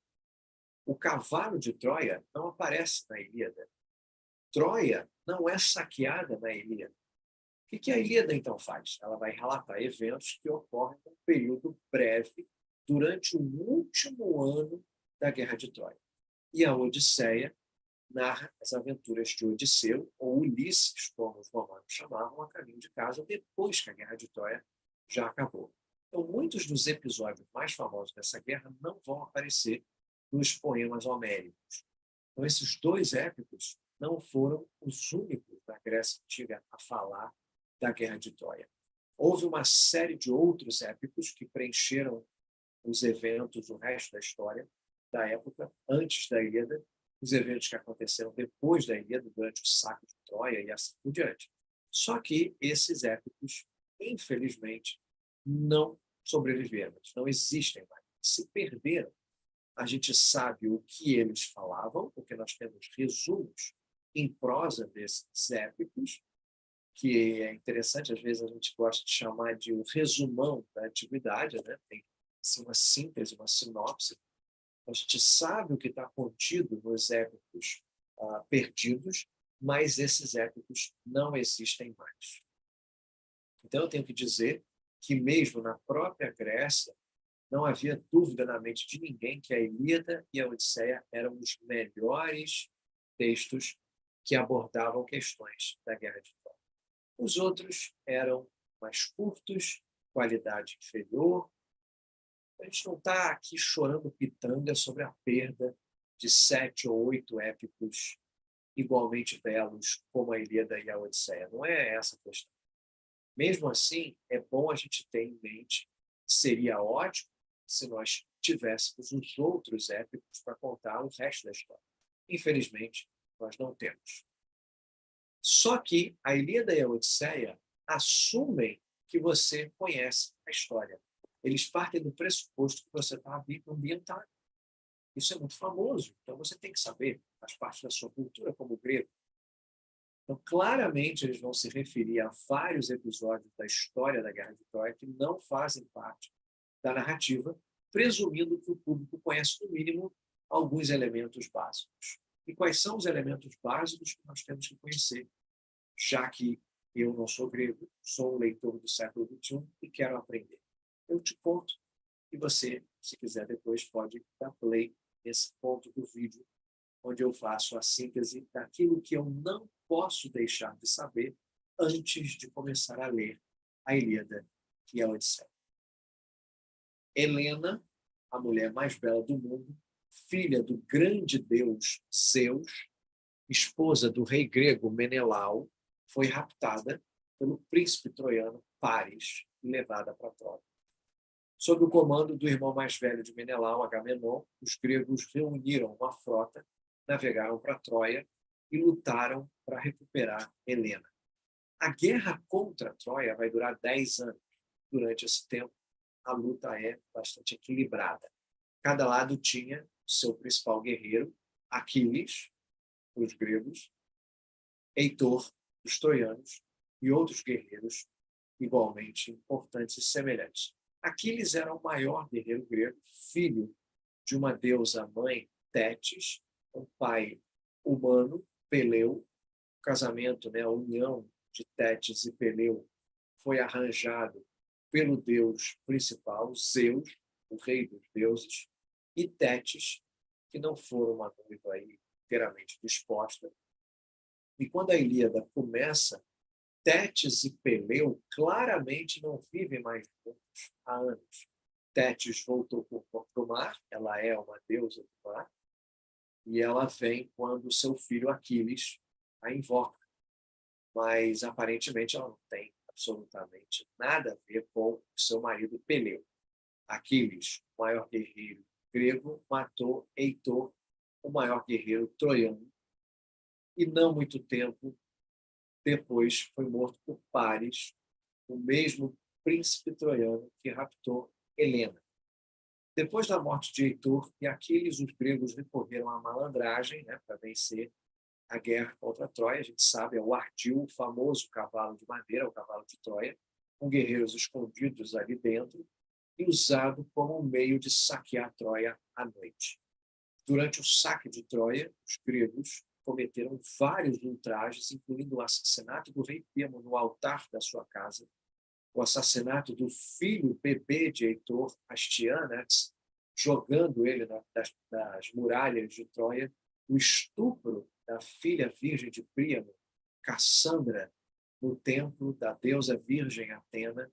O cavalo de Troia não aparece na Ilíada. Troia não é saqueada na Ilíada. O que a Ilíada, então, faz? Ela vai relatar eventos que ocorrem num período breve durante o último ano da Guerra de Troia. E a Odisseia narra as aventuras de Odisseu, ou Ulisses, como os romanos chamavam, a caminho de casa, depois que a Guerra de Troia já acabou. Então, muitos dos episódios mais famosos dessa guerra não vão aparecer nos poemas homéricos. Então, esses dois épicos não foram os únicos da Grécia Antiga a falar da Guerra de Troia. Houve uma série de outros épicos que preencheram os eventos, o resto da história da época, antes da Ilíada, os eventos que aconteceram depois da Ilíada, durante o saque de Troia e assim por diante. Só que esses épicos, infelizmente, não sobreviveram, não existem mais, se perderam. A gente sabe o que eles falavam, porque nós temos resumos em prosa desses épicos, que é interessante, às vezes a gente gosta de chamar de o resumão da antiguidade, né? Tem assim, uma síntese, uma sinopse. A gente sabe o que está contido nos épicos perdidos, mas esses épicos não existem mais. Então, eu tenho que dizer que, mesmo na própria Grécia, não havia dúvida na mente de ninguém que a Ilíada e a Odisseia eram os melhores textos que abordavam questões da Guerra de Troia. Os outros eram mais curtos, qualidade inferior. A gente não está aqui chorando pitanga sobre a perda de 7 ou 8 épicos igualmente belos como a Ilíada e a Odisseia. Não é essa a questão. Mesmo assim, é bom a gente ter em mente que seria ótimo se nós tivéssemos os outros épicos para contar o resto da história. Infelizmente, nós não temos. Só que a Ilíada e a Odisseia assumem que você conhece a história. Eles partem do pressuposto que você está ambientado. Isso é muito famoso, então você tem que saber, faz parte da sua cultura como grego. Então, claramente, eles vão se referir a vários episódios da história da Guerra de Troia que não fazem parte da narrativa, presumindo que o público conhece, no mínimo, alguns elementos básicos. E quais são os elementos básicos que nós temos que conhecer, já que eu não sou grego, sou um leitor do século XXI e quero aprender? Eu te conto e você, se quiser depois, pode dar play nesse ponto do vídeo, onde eu faço a síntese daquilo que eu não posso deixar de saber antes de começar a ler a Ilíada e a Odisseia. Helena, a mulher mais bela do mundo, filha do grande deus Zeus, esposa do rei grego Menelau, foi raptada pelo príncipe troiano Paris e levada para Troia. Sob o comando do irmão mais velho de Menelau, Agamenon, os gregos reuniram uma frota, navegaram para Troia e lutaram para recuperar Helena. A guerra contra Troia vai durar 10 anos. Durante esse tempo, a luta é bastante equilibrada. Cada lado tinha o seu principal guerreiro, Aquiles, os gregos, Heitor, os troianos, e outros guerreiros igualmente importantes e semelhantes. Aquiles era o maior guerreiro grego, filho de uma deusa mãe, Tétis, um pai humano, Peleu. O casamento, a união de Tétis e Peleu foi arranjado pelo deus principal, Zeus, o rei dos deuses, e Tétis, que não foi uma noiva aí inteiramente disposta. E quando a Ilíada começa, Tétis e Peleu claramente não vivem mais juntos há anos. Tétis voltou para o mar, ela é uma deusa do mar, e ela vem quando seu filho Aquiles a invoca. Mas, aparentemente, ela não tem absolutamente nada a ver com o seu marido Peleu. Aquiles, o maior guerreiro grego, matou Heitor, o maior guerreiro troiano, e não muito tempo depois foi morto por Paris, o mesmo príncipe troiano que raptou Helena. Depois da morte de Heitor e Aquiles, os gregos recorreram à malandragem, para vencer a guerra contra Troia. A gente sabe, é o ardil, o famoso cavalo de madeira, o cavalo de Troia, com guerreiros escondidos ali dentro e usado como um meio de saquear Troia à noite. Durante o saque de Troia, os gregos cometeram vários ultrajes, incluindo o assassinato do rei Priamo no altar da sua casa, o assassinato do filho bebê de Heitor, Astianax, jogando ele das muralhas de Troia, o estupro da filha virgem de Príamo, Cassandra, no templo da deusa virgem Atena.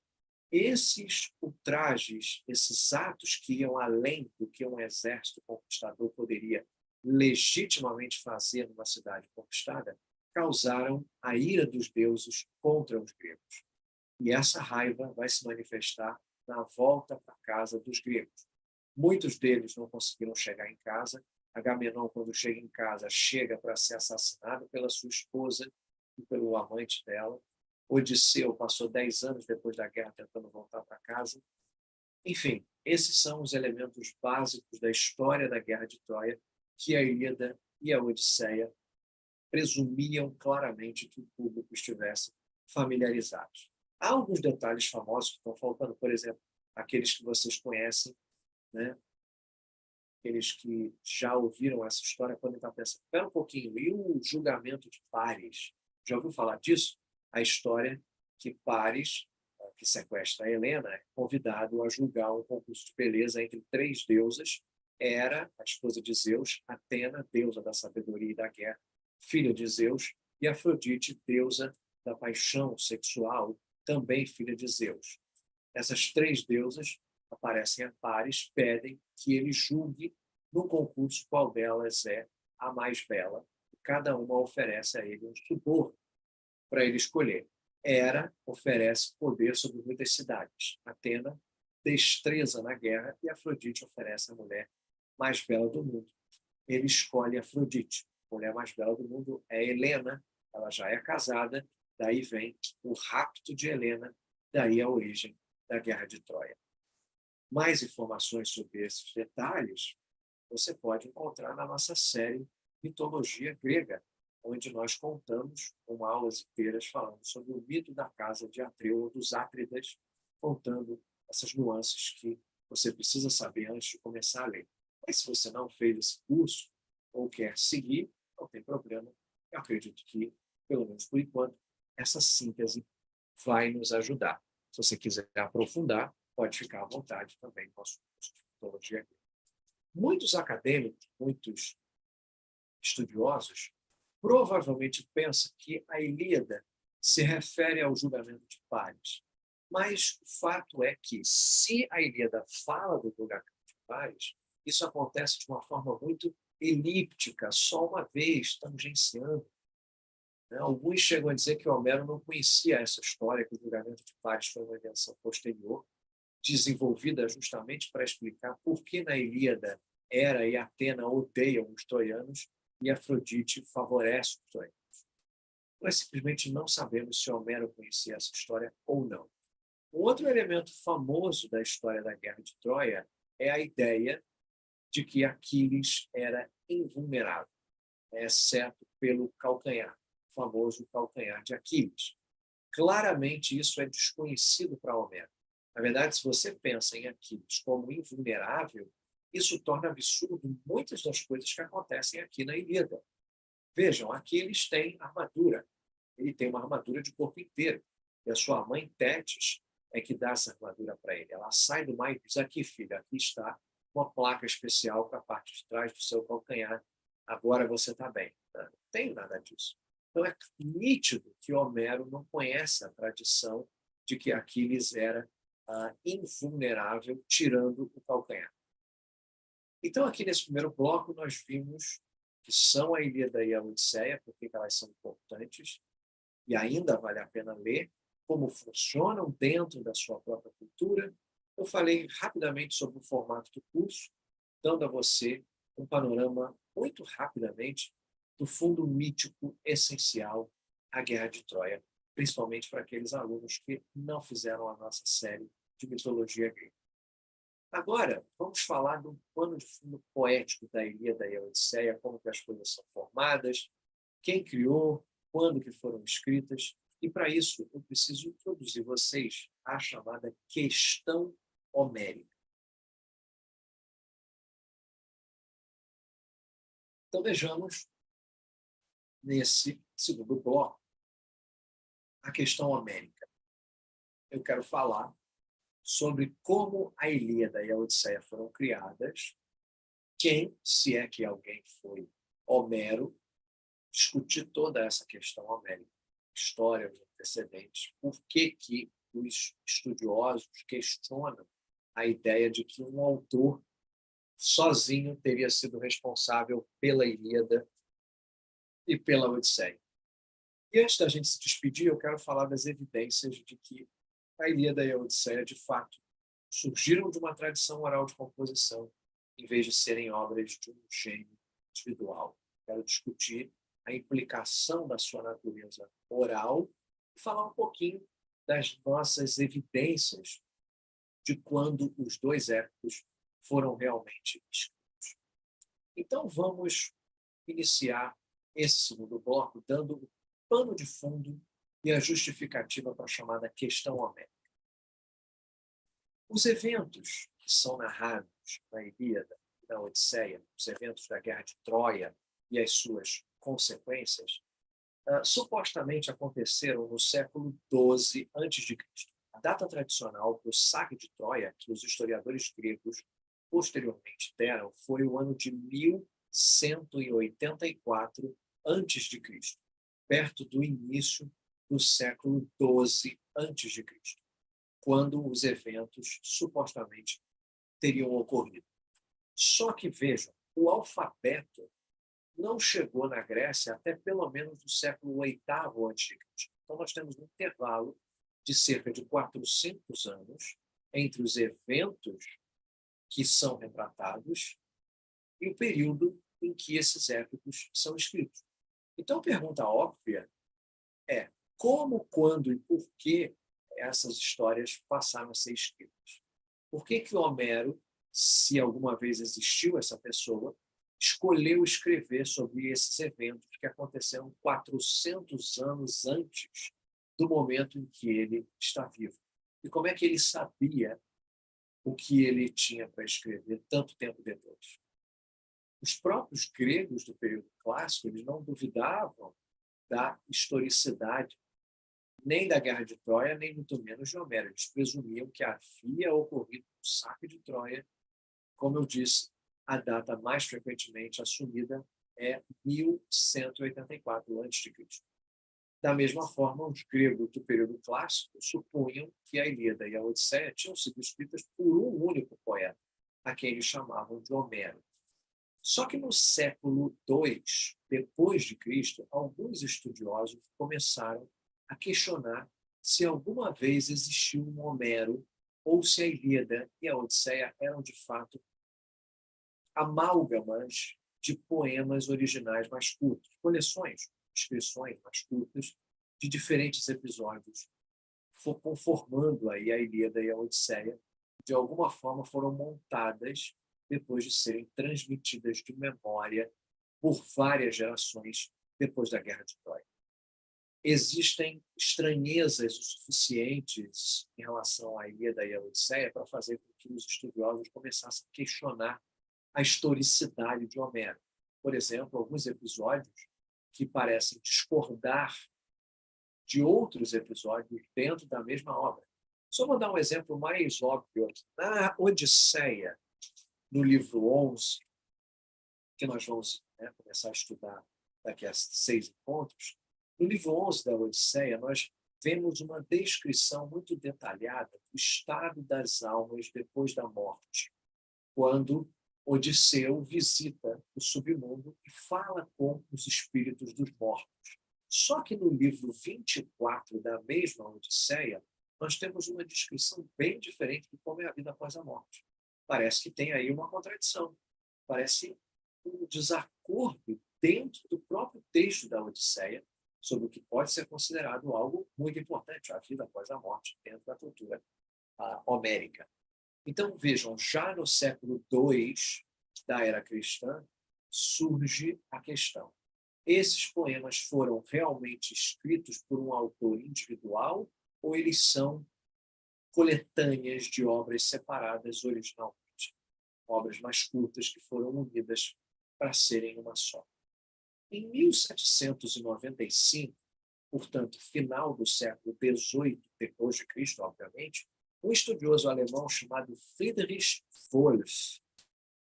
Esses ultrajes, esses atos que iam além do que um exército conquistador poderia legitimamente fazer numa cidade conquistada, causaram a ira dos deuses contra os gregos. E essa raiva vai se manifestar na volta para casa dos gregos. Muitos deles não conseguiram chegar em casa. Agamenon, quando chega em casa, chega para ser assassinado pela sua esposa e pelo amante dela. Odisseu passou 10 anos depois da guerra tentando voltar para casa. Enfim, esses são os elementos básicos da história da Guerra de Troia que a Ilíada e a Odisseia presumiam claramente que o público estivesse familiarizados. Há alguns detalhes famosos que estão faltando, por exemplo, aqueles que vocês conhecem, né? Aqueles que já ouviram essa história podem estar pensando, espera um pouquinho, e o julgamento de Paris? Já ouviu falar disso? A história que Paris, que sequestra a Helena, é convidado a julgar um concurso de beleza entre 3 deusas. Hera, a esposa de Zeus, Atena, deusa da sabedoria e da guerra, filha de Zeus, e Afrodite, deusa da paixão sexual, também filha de Zeus. Essas 3 deusas aparecem a Paris, pedem que ele julgue no concurso qual delas é a mais bela. E cada uma oferece a ele um suborno para ele escolher. Hera oferece poder sobre muitas cidades. Atena, destreza na guerra, e Afrodite oferece a mulher mais bela do mundo. Ele escolhe Afrodite. A mulher mais bela do mundo é Helena, ela já é casada, daí vem o rapto de Helena, daí a origem da Guerra de Troia. Mais informações sobre esses detalhes você pode encontrar na nossa série Mitologia Grega, onde nós contamos com aulas inteiras falando sobre o mito da casa de Atreu ou dos Átridas, contando essas nuances que você precisa saber antes de começar a ler. Mas se você não fez esse curso ou quer seguir, não tem problema. Eu acredito que, pelo menos por enquanto, essa síntese vai nos ajudar. Se você quiser aprofundar, pode ficar à vontade também no nosso curso de Mitologia Grega. Muitos acadêmicos, muitos estudiosos, provavelmente pensam que a Ilíada se refere ao julgamento de Paris. Mas o fato é que, se a Ilíada fala do julgamento de Paris, isso acontece de uma forma muito elíptica, só uma vez, tangenciando. Alguns chegam a dizer que Homero não conhecia essa história, que o julgamento de Paris foi uma invenção posterior, desenvolvida justamente para explicar por que na Ilíada Hera e Atena odeiam os troianos e Afrodite favorece os troianos. Nós simplesmente não sabemos se Homero conhecia essa história ou não. Um outro elemento famoso da história da Guerra de Troia é a ideia de que Aquiles era invulnerável, exceto pelo calcanhar, o famoso calcanhar de Aquiles. Claramente isso é desconhecido para Homero. Na verdade, se você pensa em Aquiles como invulnerável, isso torna absurdo muitas das coisas que acontecem aqui na Ilíada. Vejam, Aquiles tem armadura. Ele tem uma armadura de corpo inteiro. E a sua mãe, Tétis, é que dá essa armadura para ele. Ela sai do mar e diz, aqui, filha, aqui está uma placa especial para a parte de trás do seu calcanhar. Agora você está bem. Não tem nada disso. Então, é nítido que Homero não conhece a tradição de que Aquiles era invulnerável, tirando o calcanhar. Então, aqui nesse primeiro bloco, nós vimos que são a Ilíada e a Odisseia, porque elas são importantes, e ainda vale a pena ler, como funcionam dentro da sua própria cultura. Eu falei rapidamente sobre o formato do curso, dando a você um panorama muito rapidamente do fundo mítico essencial à Guerra de Troia, principalmente para aqueles alunos que não fizeram a nossa série de mitologia grega. Agora, vamos falar do pano de fundo poético da Ilíada e a Odisseia, como que as coisas são formadas, quem criou, quando que foram escritas, e para isso eu preciso introduzir vocês a chamada questão homérica. Então, vejamos, nesse segundo bloco, a questão homérica. Eu quero falar sobre como a Ilíada e a Odisseia foram criadas, quem, se é que alguém foi Homero, discutir toda essa questão homérica, história, os antecedentes, por que os estudiosos questionam a ideia de que um autor sozinho teria sido responsável pela Ilíada e pela Odisseia. E antes da gente se despedir, eu quero falar das evidências de que a Ilíada e a Odisseia, de fato, surgiram de uma tradição oral de composição, em vez de serem obras de um gênio individual. Quero discutir a implicação da sua natureza oral e falar um pouquinho das nossas evidências de quando os dois épicos foram realmente escritos. Então, vamos iniciar esse segundo bloco dando o pano de fundo e a justificativa para a chamada questão homérica. Os eventos que são narrados na Ilíada e na Odisseia, os eventos da Guerra de Troia e as suas consequências, supostamente aconteceram no século XII a.C. A data tradicional para o saque de Troia, que os historiadores gregos posteriormente deram, foi o ano de 1184 a.C., perto do início do século XII a.C., quando os eventos supostamente teriam ocorrido. Só que, vejam, o alfabeto não chegou na Grécia até pelo menos o século VIII a.C. Então, nós temos um intervalo de cerca de 400 anos entre os eventos que são retratados e o período em que esses épicos são escritos. Então, a pergunta óbvia é como, quando e por que essas histórias passaram a ser escritas? Por que Homero, se alguma vez existiu essa pessoa, escolheu escrever sobre esses eventos que aconteceram 400 anos antes do momento em que ele está vivo? E como é que ele sabia o que ele tinha para escrever tanto tempo depois? Os próprios gregos do período clássico, eles não duvidavam da historicidade nem da Guerra de Troia, nem muito menos de Homero. Eles presumiam que havia ocorrido um saque de Troia. Como eu disse, a data mais frequentemente assumida é 1184 a.C. Da mesma forma, os gregos do período clássico supunham que a Ilíada e a Odisseia tinham sido escritas por um único poeta, a quem eles chamavam de Homero. Só que no século II, depois de Cristo, alguns estudiosos começaram a questionar se alguma vez existiu um Homero ou se a Ilíada e a Odisseia eram, de fato, amálgamas de poemas originais mais curtos, coleções, inscrições mais curtas de diferentes episódios, conformando aí a Ilíada e a Odisseia, de alguma forma foram montadas depois de serem transmitidas de memória por várias gerações depois da Guerra de Troia. Existem estranhezas o suficientes em relação à Ilíada e à Odisseia para fazer com que os estudiosos começassem a questionar a historicidade de Homero. Por exemplo, alguns episódios que parecem discordar de outros episódios dentro da mesma obra. Só vou dar um exemplo mais óbvio aqui. Na Odisseia, no livro 11, que nós vamos começar a estudar daqui a 6 encontros, no livro 11 da Odisseia, nós vemos uma descrição muito detalhada do estado das almas depois da morte, quando Odisseu visita o submundo e fala com os espíritos dos mortos. Só que no livro 24 da mesma Odisseia, nós temos uma descrição bem diferente de como é a vida após a morte. Parece que tem aí uma contradição. Parece um desacordo dentro do próprio texto da Odisseia sobre o que pode ser considerado algo muito importante, a vida após a morte, dentro da cultura homérica. Então, vejam, já no século II da era cristã, surge a questão. Esses poemas foram realmente escritos por um autor individual ou eles são coletâneas de obras separadas originalmente, obras mais curtas que foram unidas para serem uma só. Em 1795, portanto, final do século XVIII, depois de Cristo, obviamente, um estudioso alemão chamado Friedrich Wolff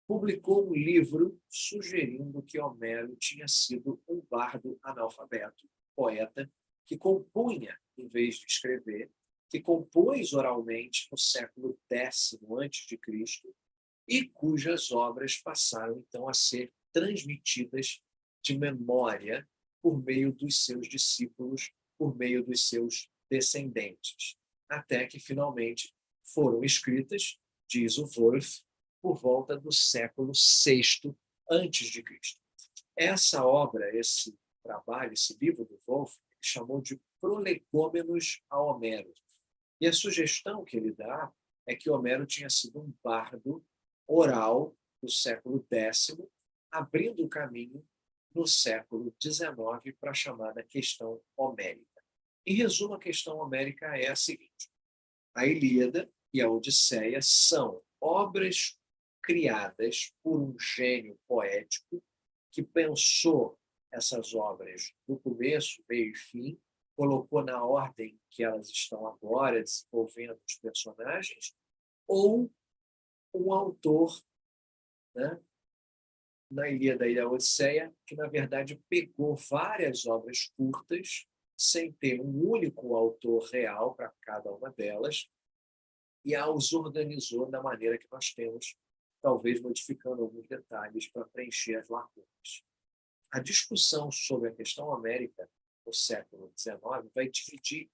publicou um livro sugerindo que Homero tinha sido um bardo analfabeto, poeta, que compunha em vez de escrever, que compôs oralmente no século X a.C. e cujas obras passaram, então, a ser transmitidas de memória por meio dos seus discípulos, por meio dos seus descendentes, até que, finalmente, foram escritas, diz o Wolff, por volta do século VI a.C. Essa obra, esse trabalho, esse livro do Wolff, ele chamou de Prolegômenos a Homero. E a sugestão que ele dá é que Homero tinha sido um bardo oral do século X, abrindo o caminho no século XIX para a chamada questão homérica. Em resumo, a questão homérica é a seguinte: a Ilíada e a Odisseia são obras criadas por um gênio poético que pensou essas obras no começo, meio e fim, colocou na ordem que elas estão agora, desenvolvendo os personagens, ou um autor, né, na Ilíada e a Odisseia, que, na verdade, pegou várias obras curtas, sem ter um único autor real para cada uma delas, e as organizou da maneira que nós temos, talvez modificando alguns detalhes para preencher as lacunas. A discussão sobre a questão homérica no século XIX vai dividir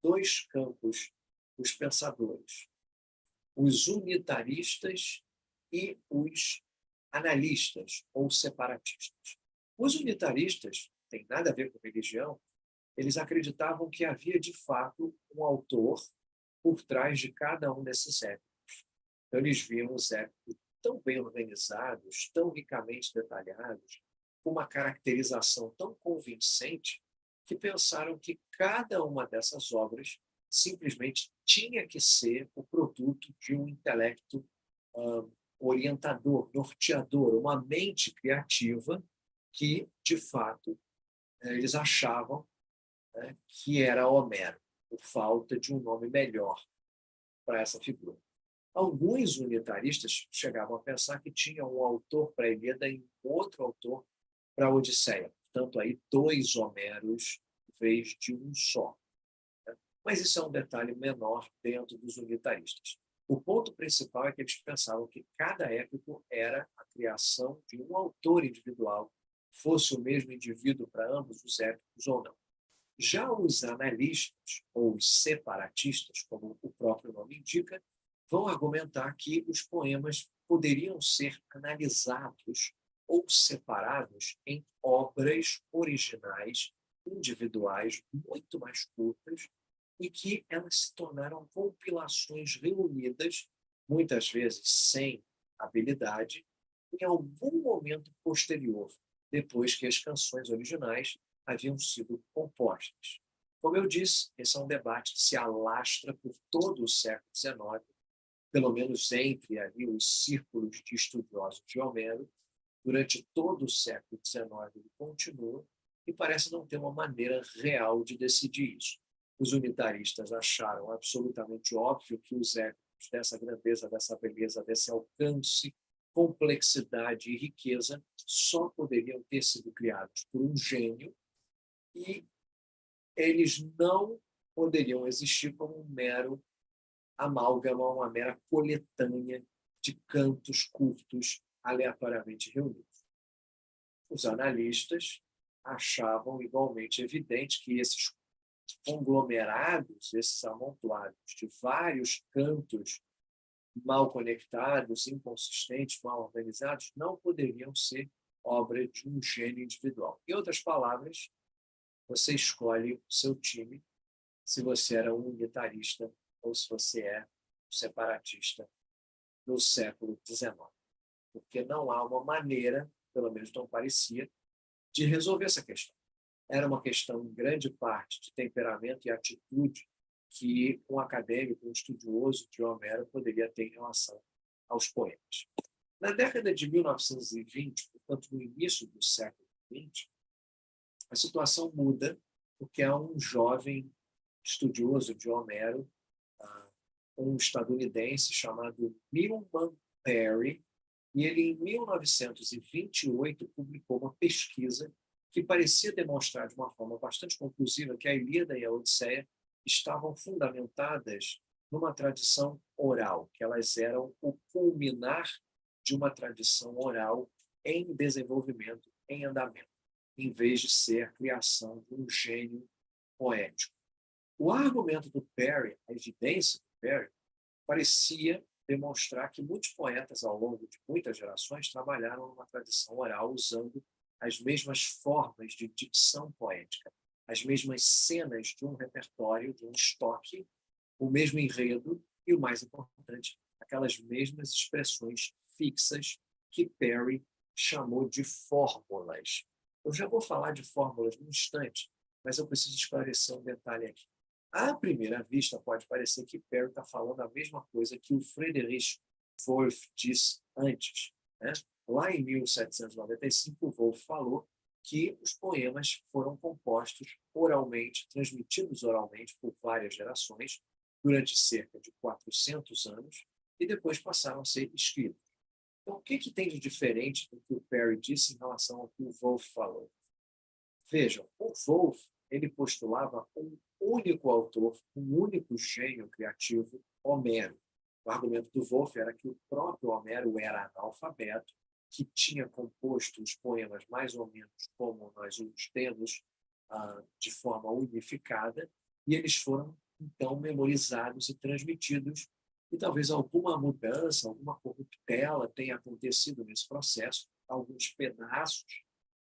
dois campos dos pensadores: os unitaristas e os analistas ou separatistas. Os unitaristas, não tem nada a ver com religião, eles acreditavam que havia, de fato, um autor por trás de cada um desses épicos. Então, eles viam os épicos tão bem organizados, tão ricamente detalhados, com uma caracterização tão convincente, que pensaram que cada uma dessas obras simplesmente tinha que ser o produto de um intelecto orientador, norteador, uma mente criativa que, de fato, eles achavam, né, que era Homero, por falta de um nome melhor para essa figura. Alguns unitaristas chegavam a pensar que tinha um autor para a Ilíada e outro autor para a Odisseia. Portanto, aí dois Homeros em vez de um só. Mas isso é um detalhe menor dentro dos unitaristas. O ponto principal é que eles pensavam que cada épico era a criação de um autor individual, fosse o mesmo indivíduo para ambos os épicos ou não. Já os analistas, ou os separatistas, como o próprio nome indica, vão argumentar que os poemas poderiam ser analisados ou separados em obras originais, individuais, muito mais curtas, e que elas se tornaram compilações reunidas, muitas vezes sem habilidade, em algum momento posterior, depois que as canções originais haviam sido compostas. Como eu disse, esse é um debate que se alastra por todo o século XIX, pelo menos entre ali os círculos de estudiosos de Homero. Durante todo o século XIX ele continua e parece não ter uma maneira real de decidir isso. Os unitaristas acharam absolutamente óbvio que os épicos dessa grandeza, dessa beleza, desse alcance, complexidade e riqueza só poderiam ter sido criados por um gênio e eles não poderiam existir como um mero amálgama, uma mera coletânea de cantos curtos aleatoriamente reunidos. Os analistas achavam igualmente evidente que esses conglomerados, esses amontoados de vários cantos mal conectados, inconsistentes, mal organizados, não poderiam ser obra de um gênio individual. Em outras palavras, você escolhe o seu time se você era um unitarista ou se você é um separatista no século XIX. Porque não há uma maneira, pelo menos não parecia, de resolver essa questão. Era uma questão, em grande parte, de temperamento e atitude que um acadêmico, um estudioso de Homero poderia ter em relação aos poemas. Na década de 1920, portanto, no início do século XX, a situação muda, porque há um jovem estudioso de Homero, um estadunidense chamado Milman Parry, e ele, em 1928, publicou uma pesquisa que parecia demonstrar de uma forma bastante conclusiva que a Ilíada e a Odisseia estavam fundamentadas numa tradição oral, que elas eram o culminar de uma tradição oral em desenvolvimento, em andamento, em vez de ser a criação de um gênio poético. O argumento do Parry, a evidência do Parry, parecia demonstrar que muitos poetas, ao longo de muitas gerações, trabalharam numa tradição oral usando as mesmas formas de dicção poética, as mesmas cenas de um repertório, de um estoque, o mesmo enredo e, o mais importante, aquelas mesmas expressões fixas que Parry chamou de fórmulas. Eu já vou falar de fórmulas num instante, mas eu preciso esclarecer um detalhe aqui. À primeira vista, pode parecer que Parry está falando a mesma coisa que o Friedrich Wolff disse antes, né? Lá em 1795, Wolff falou que os poemas foram compostos oralmente, transmitidos oralmente por várias gerações, durante cerca de 400 anos, e depois passaram a ser escritos. Então, o que tem de diferente do que o Parry disse em relação ao que o Wolff falou? Vejam, o Wolff ele postulava um único autor, um único gênio criativo, Homero. O argumento do Wolff era que o próprio Homero era analfabeto, que tinha composto os poemas mais ou menos como nós os temos, de forma unificada, e eles foram, então, memorizados e transmitidos, e talvez alguma mudança, alguma corruptela tenha acontecido nesse processo, alguns pedaços,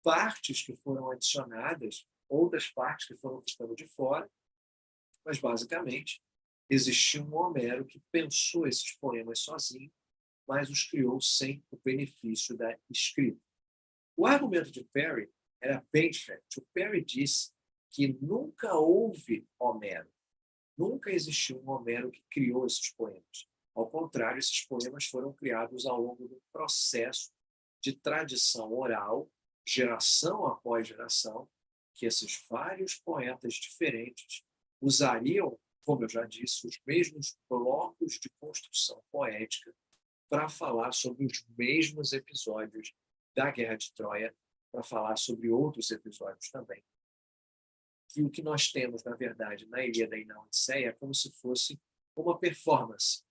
partes que foram adicionadas, outras partes que foram ficando de fora, mas, basicamente, existiu um Homero que pensou esses poemas sozinho, mas os criou sem o benefício da escrita. O argumento de Parry era bem diferente. O Parry disse que nunca houve Homero, nunca existiu um Homero que criou esses poemas. Ao contrário, esses poemas foram criados ao longo do processo de tradição oral, geração após geração, que esses vários poetas diferentes usariam, como eu já disse, os mesmos blocos de construção poética para falar sobre os mesmos episódios da Guerra de Troia, para falar sobre outros episódios também. E o que nós temos, na verdade, na Ilíada e na Odisseia é como se fosse uma performance,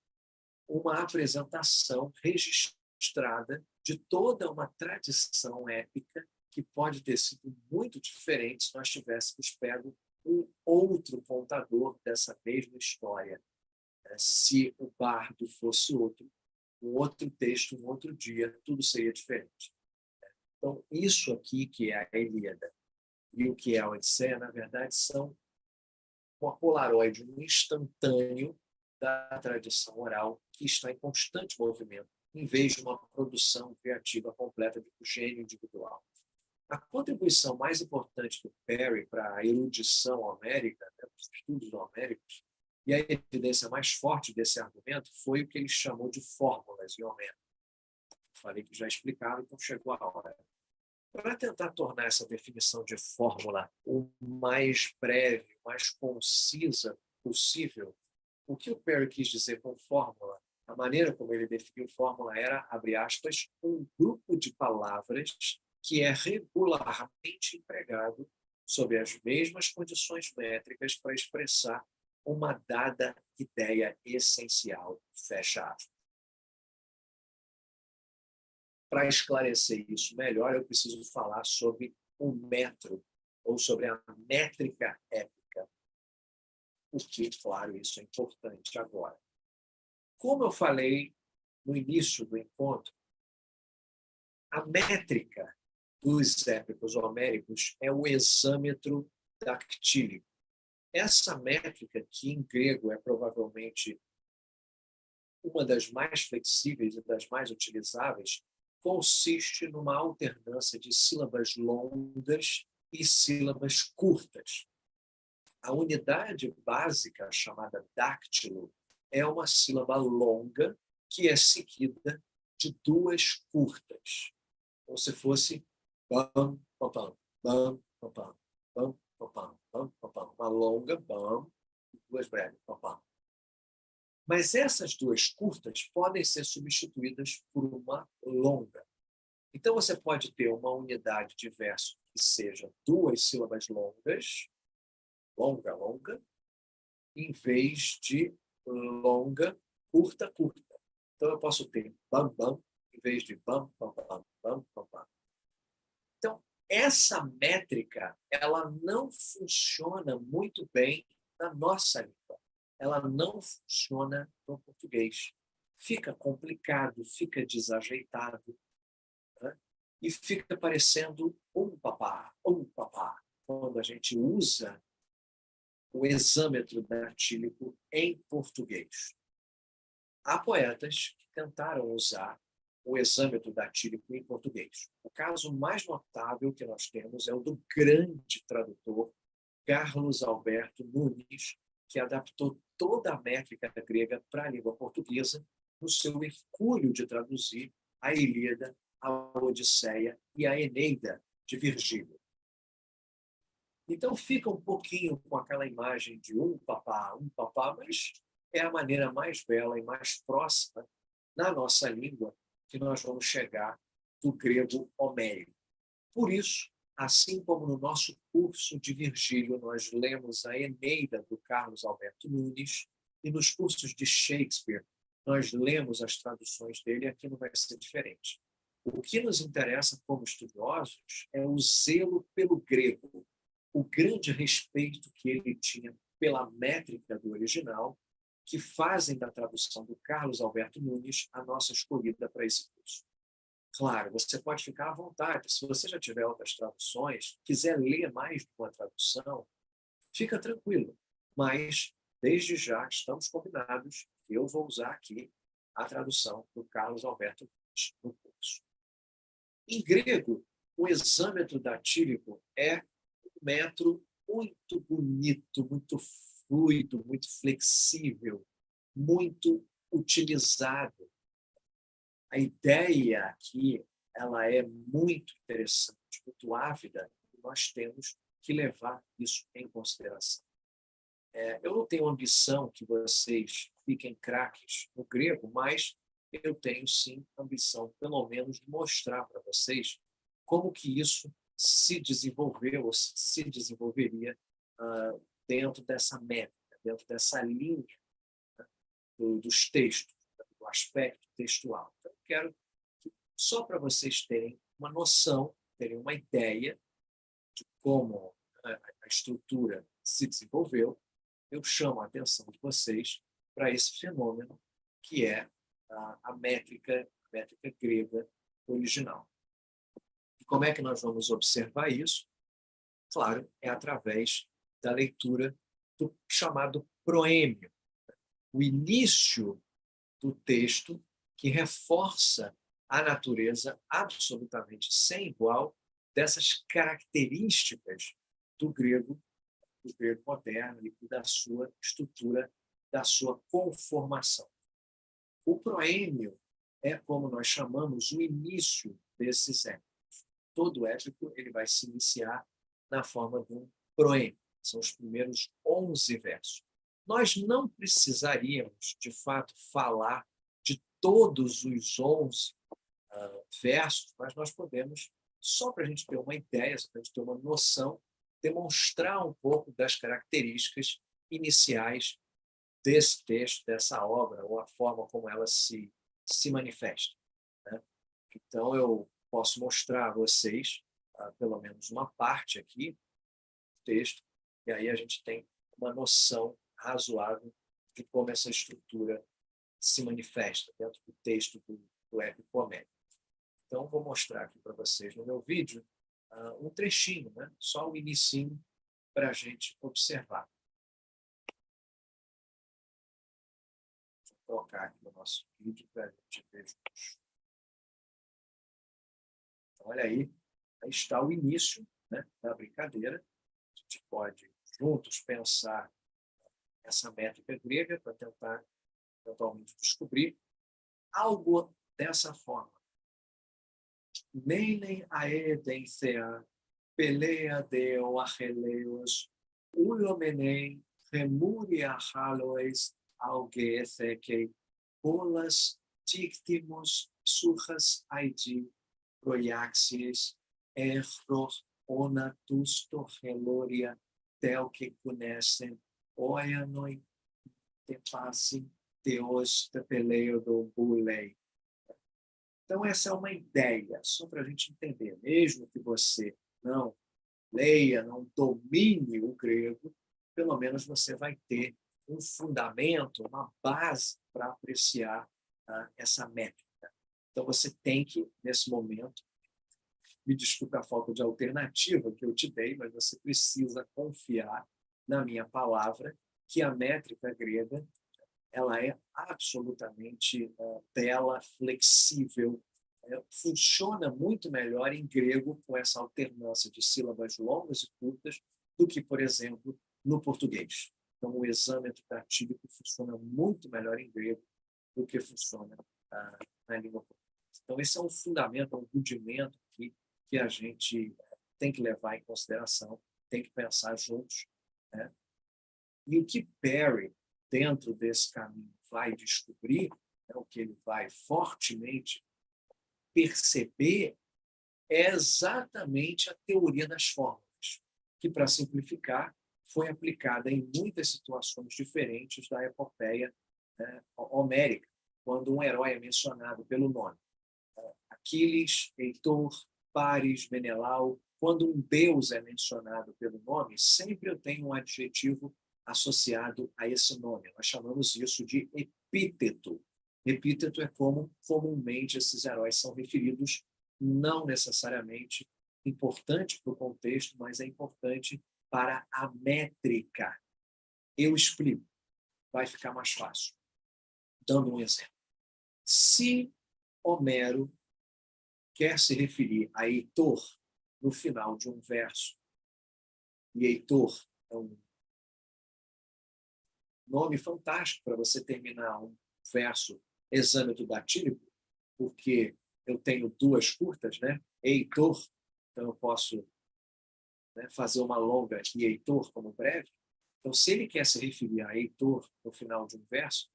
uma apresentação registrada de toda uma tradição épica que pode ter sido muito diferente se nós tivéssemos pego um outro contador dessa mesma história. Se o bardo fosse outro, um outro texto, um outro dia, tudo seria diferente. Então, isso aqui que é a Ilíada e o que é a Odisseia, na verdade, são uma polaroid, um instantâneo da tradição oral que está em constante movimento, em vez de uma produção criativa completa de um gênio individual. A contribuição mais importante do Parry para a erudição homérica, né, os estudos homéricos, e a evidência mais forte desse argumento foi o que ele chamou de fórmulas em Homero. Falei que já explicava, então chegou a hora. Para tentar tornar essa definição de fórmula o mais breve, o mais concisa possível, o que o Parry quis dizer com fórmula, a maneira como ele definiu fórmula era, abre aspas, um grupo de palavras que é regularmente empregado sob as mesmas condições métricas para expressar uma dada ideia essencial, fecha aspas. Para esclarecer isso melhor, eu preciso falar sobre o metro, ou sobre a métrica épica. Porque, claro, isso é importante agora. Como eu falei no início do encontro, a métrica dos épicos homéricos é o hexâmetro dactílico. Essa métrica, que em grego é provavelmente uma das mais flexíveis e das mais utilizáveis, consiste numa alternância de sílabas longas e sílabas curtas. A unidade básica, chamada dáctilo, é uma sílaba longa que é seguida de duas curtas. Como se fosse bam, pam, pam, bam, pam, pam, bam, pam, pam, bam, pam, pam. Uma longa bam e duas breves, pam, pam. Mas essas duas curtas podem ser substituídas por uma longa. Então, você pode ter uma unidade de verso que seja duas sílabas longas, longa, longa, em vez de longa, curta, curta. Então, eu posso ter bam, bam, em vez de bam, bam, bam, bam, bam, bam. Então, essa métrica, ela não funciona muito bem na nossa língua. Ela não funciona no português. Fica complicado, fica desajeitado, né? E fica parecendo um papá, quando a gente usa o exâmetro datílico em português. Há poetas que tentaram usar o exâmetro datílico em português. O caso mais notável que nós temos é o do grande tradutor Carlos Alberto Nunes, que adaptou toda a métrica grega para a língua portuguesa no seu hercúleo de traduzir a Ilíada, a Odisseia e a Eneida de Virgílio. Então fica um pouquinho com aquela imagem de um papá, mas é a maneira mais bela e mais próxima na nossa língua que nós vamos chegar do grego homérico. Por isso, assim como no nosso curso de Virgílio nós lemos a Eneida do Carlos Alberto Nunes e nos cursos de Shakespeare nós lemos as traduções dele, aqui não vai ser diferente. O que nos interessa como estudiosos é o zelo pelo grego, o grande respeito que ele tinha pela métrica do original, que fazem da tradução do Carlos Alberto Nunes a nossa escolhida para esse curso. Claro, você pode ficar à vontade. Se você já tiver outras traduções, quiser ler mais de uma tradução, fica tranquilo. Mas, desde já, estamos combinados que eu vou usar aqui a tradução do Carlos Alberto Nunes no curso. Em grego, o exâmetro datílico é um metro muito bonito, muito fluido, muito flexível, muito utilizado. A ideia aqui ela é muito interessante, muito ávida, e nós temos que levar isso em consideração. Eu não tenho ambição que vocês fiquem craques no grego, mas eu tenho sim ambição, pelo menos, de mostrar para vocês como que isso se desenvolveu ou se desenvolveria dentro dessa métrica, dentro dessa linha, né, dos textos, do aspecto textual. Então, eu quero que, só para vocês terem uma noção, terem uma ideia de como a estrutura se desenvolveu, eu chamo a atenção de vocês para esse fenômeno que é a métrica grega original. E como é que nós vamos observar isso? Claro, é através da leitura do chamado proêmio, o início do texto que reforça a natureza absolutamente sem igual dessas características do grego moderno e da sua estrutura, da sua conformação. O proêmio é, como nós chamamos, o início desses épicos. Todo épico ele vai se iniciar na forma de um proêmio. São os primeiros 11 versos. Nós não precisaríamos, de fato, falar de todos os 11 versos, mas nós podemos, só para a gente ter uma ideia, só para a gente ter uma noção, demonstrar um pouco das características iniciais desse texto, dessa obra, ou a forma como ela se manifesta, né? Então, eu posso mostrar a vocês, pelo menos uma parte aqui do texto, e aí a gente tem uma noção razoável de como essa estrutura se manifesta dentro do texto do épico homérico. Então, vou mostrar aqui para vocês no meu vídeo um trechinho, né? Só o inicinho para a gente observar. Vou colocar aqui no nosso vídeo para a gente ver juntos. Então, olha aí está o início, né, da brincadeira. A gente pode juntos pensar essa métrica grega para tentar, eventualmente, descobrir algo dessa forma. Menem aeden thea, pelea deo acheleos, ulomenem remuria haloes algeetheke, polas tictimos psuchas aidi, proiaxis, error onatus torreloria, tel que conhecem, oianoi, te passim, teos te peleo do bulei. Então, essa é uma ideia, só para a gente entender. Mesmo que você não leia, não domine o grego, pelo menos você vai ter um fundamento, uma base para apreciar essa métrica. Então, você tem que, nesse momento, me desculpe a falta de alternativa que eu te dei, mas você precisa confiar na minha palavra que a métrica grega ela é absolutamente bela, flexível, funciona muito melhor em grego com essa alternância de sílabas longas e curtas do que, por exemplo, no português. Então, o exâmetro datílico funciona muito melhor em grego do que funciona na língua portuguesa. Então, esse é um fundamento, um rudimento que a gente tem que levar em consideração, tem que pensar juntos, né? E o que Perry, dentro desse caminho, vai descobrir, o que ele vai fortemente perceber, é exatamente a teoria das fórmulas, que, para simplificar, foi aplicada em muitas situações diferentes da epopeia homérica, quando um herói é mencionado pelo nome. Aquiles, Heitor, Paris, Menelau. Quando um deus é mencionado pelo nome, sempre eu tenho um adjetivo associado a esse nome. Nós chamamos isso de epíteto. Epíteto é como comumente esses heróis são referidos, não necessariamente importante para o contexto, mas é importante para a métrica. Eu explico, vai ficar mais fácil. Dando um exemplo. Se Homero quer se referir a Heitor no final de um verso, e Heitor é um nome fantástico para você terminar um verso exâmetro datílico, porque eu tenho duas curtas, né? Heitor, então eu posso fazer uma longa e Heitor como breve. Então, se ele quer se referir a Heitor no final de um verso,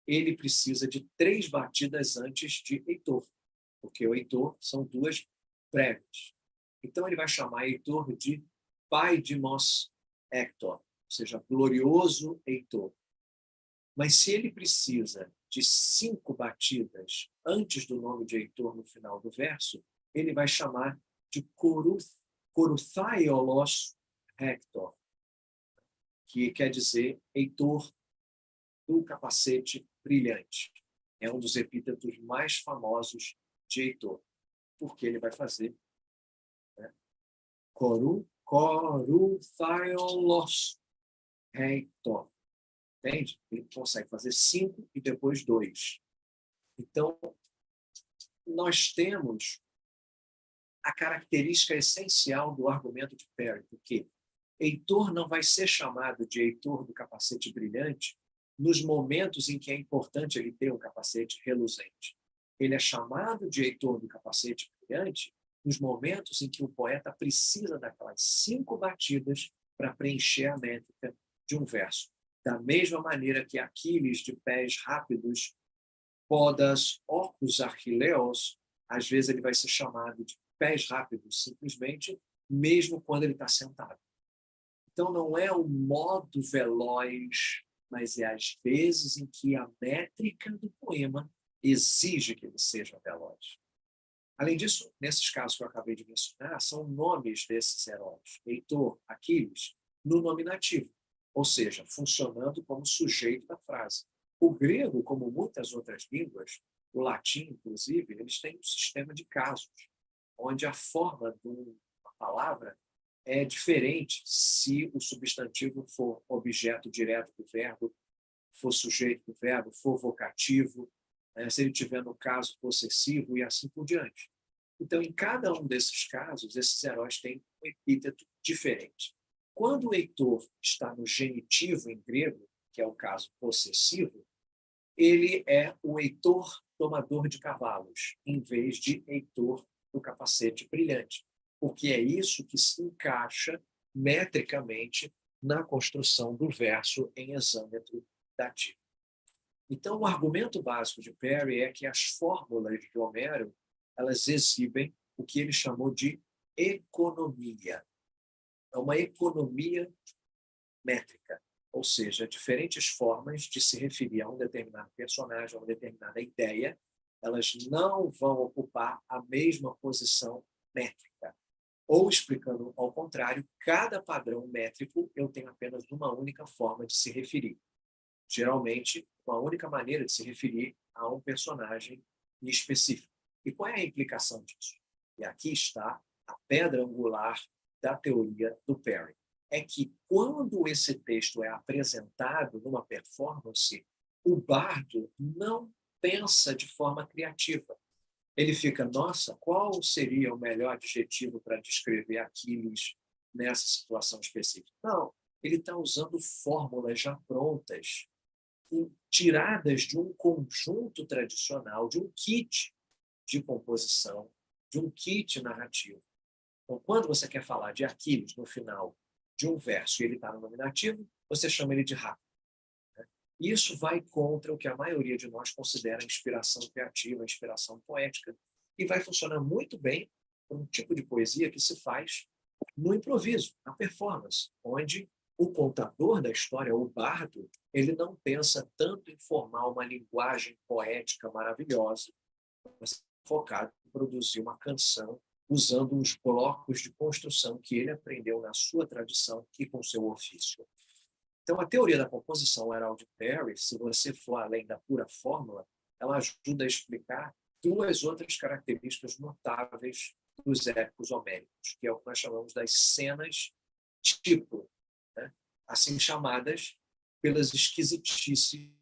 ele precisa de 3 batidas antes de Heitor, porque o Heitor são 2 breves. Então, ele vai chamar Heitor de Paidimos Hector, ou seja, glorioso Heitor. Mas se ele precisa de 5 batidas antes do nome de Heitor no final do verso, ele vai chamar de Koruthaios Hector, que quer dizer Heitor do capacete brilhante. É um dos epítetos mais famosos de Heitor, porque ele vai fazer Koruthaios Hector. Entende? Ele consegue fazer 5 e depois 2. Então, nós temos a característica essencial do argumento de Perry, porque Heitor não vai ser chamado de Heitor do capacete brilhante nos momentos em que é importante ele ter um capacete reluzente. Ele é chamado de Heitor do capacete brilhante nos momentos em que o poeta precisa daquelas 5 batidas para preencher a métrica de um verso. Da mesma maneira que Aquiles, de pés rápidos, podas orcus arquileos, às vezes ele vai ser chamado de pés rápidos, simplesmente, mesmo quando ele está sentado. Então, não é o modo veloz, mas é às vezes em que a métrica do poema exige que ele seja veloz. Além disso, nesses casos que eu acabei de mencionar, são nomes desses heróis, Heitor, Aquiles, no nominativo, ou seja, funcionando como sujeito da frase. O grego, como muitas outras línguas, o latim, inclusive, eles têm um sistema de casos, onde a forma de uma palavra é diferente se o substantivo for objeto direto do verbo, for sujeito do verbo, for vocativo, se ele tiver no caso possessivo e assim por diante. Então, em cada um desses casos, esses heróis têm um epíteto diferente. Quando o heitor está no genitivo em grego, que é o caso possessivo, ele é o heitor domador de cavalos, em vez de heitor do capacete brilhante, porque é isso que se encaixa metricamente na construção do verso em hexâmetro dativo. Então, o argumento básico de Perry é que as fórmulas de Homero, elas exibem o que ele chamou de economia. É uma economia métrica, ou seja, diferentes formas de se referir a um determinado personagem, a uma determinada ideia, elas não vão ocupar a mesma posição métrica. Ou, explicando ao contrário, cada padrão métrico eu tenho apenas uma única forma de se referir. Geralmente, uma única maneira de se referir a um personagem específico. E qual é a implicação disso? E aqui está a pedra angular da teoria do Perry. É que quando esse texto é apresentado numa performance, o bardo não pensa de forma criativa. Ele fica, nossa, qual seria o melhor adjetivo para descrever Aquiles nessa situação específica? Não, ele está usando fórmulas já prontas, tiradas de um conjunto tradicional, de um kit de composição, de um kit narrativo. Então, quando você quer falar de Aquiles no final de um verso e ele está no nominativo, você chama ele de rápido. Isso vai contra o que a maioria de nós considera inspiração criativa, inspiração poética, e vai funcionar muito bem para um tipo de poesia que se faz no improviso, na performance, onde o contador da história, o bardo, ele não pensa tanto em formar uma linguagem poética maravilhosa, mas focado em produzir uma canção usando os blocos de construção que ele aprendeu na sua tradição e com seu ofício. Então, a teoria da composição oral de Perry, se você for além da pura fórmula, ela ajuda a explicar duas outras características notáveis dos épicos homéricos, que é o que nós chamamos das cenas tipo, né? Assim chamadas pelas esquisitices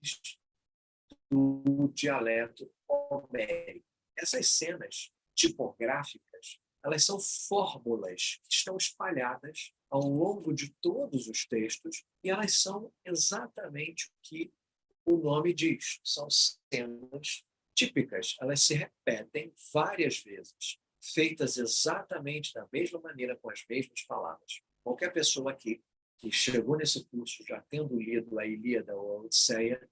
do dialeto homérico. Essas cenas tipográficas, elas são fórmulas que estão espalhadas ao longo de todos os textos e elas são exatamente o que o nome diz. São cenas típicas. Elas se repetem várias vezes, feitas exatamente da mesma maneira, com as mesmas palavras. Qualquer pessoa aqui que chegou nesse curso já tendo lido a Ilíada ou a Odisseia,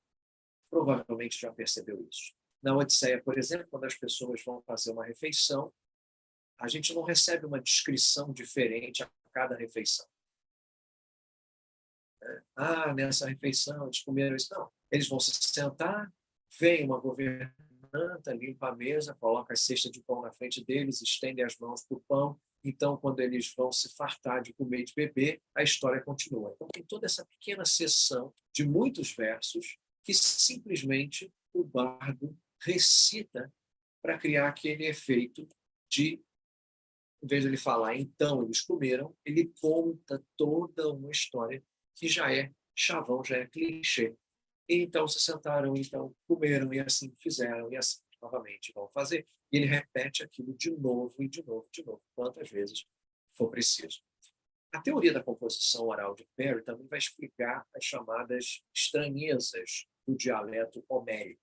provavelmente já percebeu isso. Na Odisseia, por exemplo, quando as pessoas vão fazer uma refeição, a gente não recebe uma descrição diferente a cada refeição. Ah, nessa refeição eles comeram isso. Não, eles vão se sentar, vem uma governanta, limpa a mesa, coloca a cesta de pão na frente deles, estende as mãos para o pão. Então, quando eles vão se fartar de comer e de beber, a história continua. Então, tem toda essa pequena seção de muitos versos que simplesmente o bardo recita para criar aquele efeito de, em vez de ele falar, então eles comeram, ele conta toda uma história que já é chavão, já é clichê. E então se sentaram, então comeram, e assim fizeram, e assim novamente vão fazer. E ele repete aquilo de novo, e de novo, de novo, quantas vezes for preciso. A teoria da composição oral de Perry também vai explicar as chamadas estranhezas do dialeto homérico.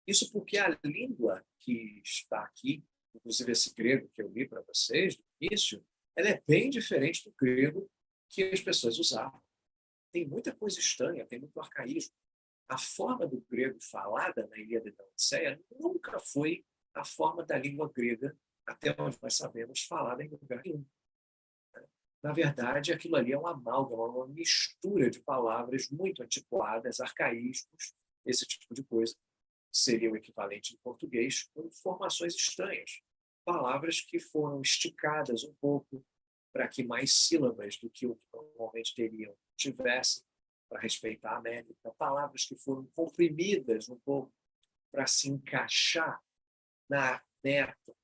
Isso porque a língua que está aqui, inclusive esse grego que eu li para vocês no início, ela é bem diferente do grego que as pessoas usavam. Tem muita coisa estranha, tem muito arcaísmo. A forma do grego falada na Ilíada e na Odisseia nunca foi a forma da língua grega, até onde nós sabemos, falada em lugar nenhum. Na verdade, aquilo ali é um amálgama, uma mistura de palavras muito antiquadas, arcaísmos, esse tipo de coisa. Seria o equivalente em português, com formações estranhas. Palavras que foram esticadas um pouco para que mais sílabas do que o que normalmente teriam tivessem, para respeitar a métrica. Palavras que foram comprimidas um pouco para se encaixar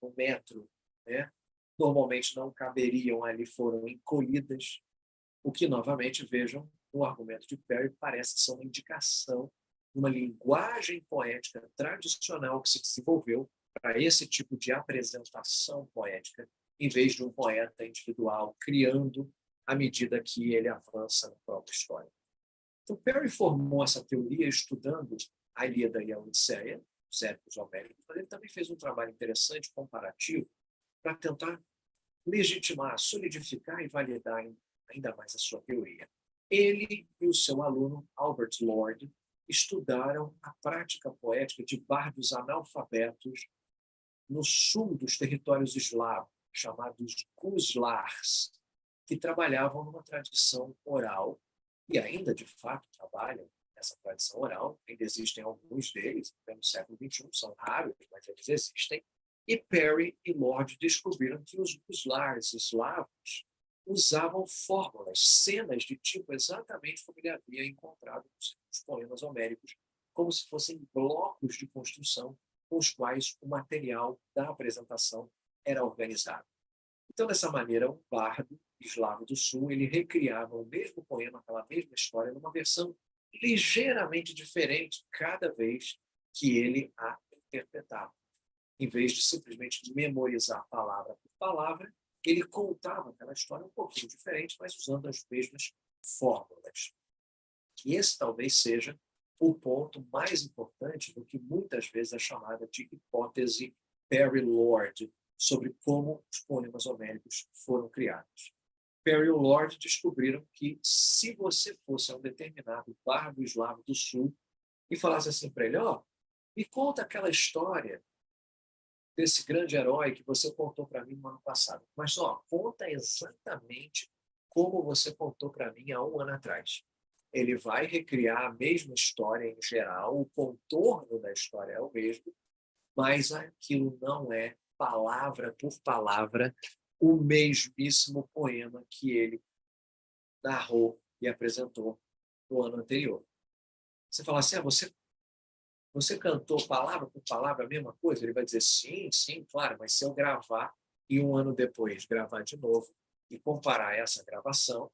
no metro, né? Normalmente não caberiam ali, foram encolhidas, o que, novamente, vejam, no argumento de Perry, parece ser uma indicação de uma linguagem poética tradicional que se desenvolveu para esse tipo de apresentação poética, em vez de um poeta individual criando à medida que ele avança na própria história. Então, Perry formou essa teoria estudando a Ilíada e a Odisseia, os épicos homéricos, mas ele também fez um trabalho interessante, comparativo, para tentar legitimar, solidificar e validar ainda mais a sua teoria. Ele e o seu aluno, Albert Lord, estudaram a prática poética de bardos analfabetos no sul dos territórios eslavos, chamados Guslars, que trabalhavam numa tradição oral, e ainda, de fato, trabalham nessa tradição oral. Ainda existem alguns deles, no século XXI, são raros, mas eles existem. E Perry e Lord descobriram que os Guslars eslavos usavam fórmulas, cenas de tipo exatamente como ele havia encontrado nos poemas homéricos, como se fossem blocos de construção com os quais o material da apresentação era organizado. Então, dessa maneira, um bardo eslavo do sul, ele recriava o mesmo poema, aquela mesma história, numa versão ligeiramente diferente cada vez que ele a interpretava. Em vez de simplesmente memorizar palavra por palavra, ele contava aquela história um pouquinho diferente, mas usando as mesmas fórmulas. E esse talvez seja o ponto mais importante do que muitas vezes é chamada de hipótese Perry-Lord, sobre como os poemas homéricos foram criados. Perry e Lord descobriram que se você fosse a um determinado bardo eslavo do sul e falasse assim para ele, me conta aquela história desse grande herói que você contou para mim no ano passado. Mas, conta exatamente como você contou para mim há um ano atrás. Ele vai recriar a mesma história em geral, o contorno da história é o mesmo, mas aquilo não é, palavra por palavra, o mesmíssimo poema que ele narrou e apresentou no ano anterior. Você fala assim, você cantou palavra por palavra a mesma coisa? Ele vai dizer, sim, claro, mas se eu gravar e um ano depois gravar de novo e comparar essa gravação,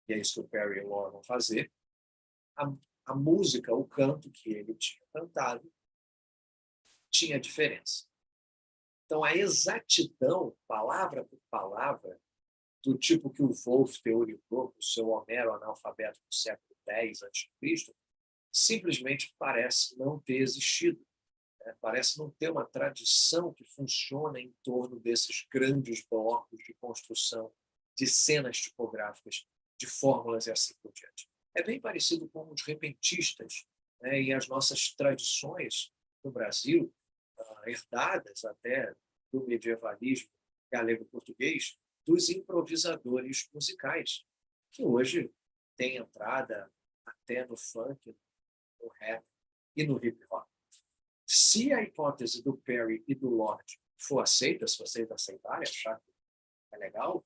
e é isso que o Perry e o Lord vão fazer, a música, o canto que ele tinha cantado, tinha diferença. Então, a exatidão, palavra por palavra, do tipo que o Wolff teorizou para o seu Homero analfabeto do século X a.C., simplesmente parece não ter existido. Parece não ter uma tradição que funciona em torno desses grandes blocos de construção, de cenas tipográficas, de fórmulas e assim por diante. É bem parecido com os repentistas, e as nossas tradições no Brasil, herdadas até do medievalismo galego-português, dos improvisadores musicais, que hoje têm entrada até no funk, no rap e no hip hop. Se a hipótese do Perry e do Lord for aceita, se vocês aceitarem, achar que é legal,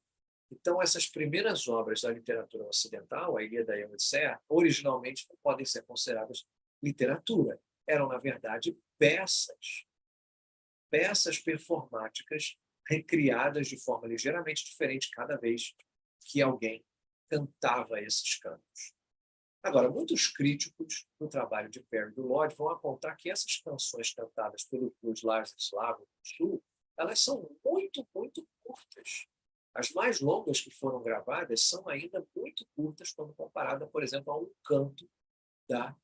então essas primeiras obras da literatura ocidental, a Ilíada e a Odisseia, originalmente não podem ser consideradas literatura. Eram, na verdade, peças performáticas recriadas de forma ligeiramente diferente cada vez que alguém cantava esses cantos. Agora, muitos críticos do trabalho de Perry e do Lord vão apontar que essas canções cantadas pelos Guslars eslavos do Sul, elas são muito, muito curtas. As mais longas que foram gravadas são ainda muito curtas quando comparada, por exemplo, a um canto da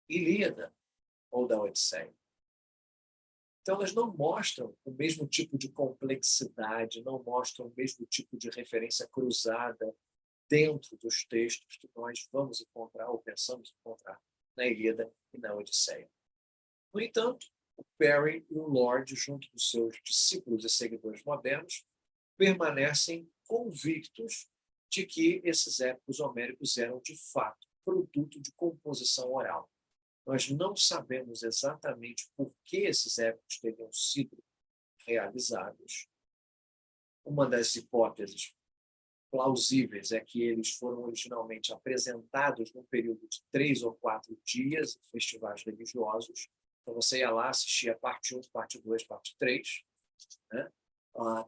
Ilíada ou da Odisseia. Então, elas não mostram o mesmo tipo de complexidade, não mostram o mesmo tipo de referência cruzada dentro dos textos que nós vamos encontrar ou pensamos encontrar na Ilíada e na Odisseia. No entanto, o Perry e o Lord, junto dos seus discípulos e seguidores modernos, permanecem convictos de que esses épicos homéricos eram, de fato, produto de composição oral. Nós não sabemos exatamente por que esses épicos teriam sido realizados. Uma das hipóteses plausíveis é que eles foram originalmente apresentados num período de 3 ou 4 dias em festivais religiosos. Então, você ia lá, assistia a parte 1, parte 2, parte 3, né?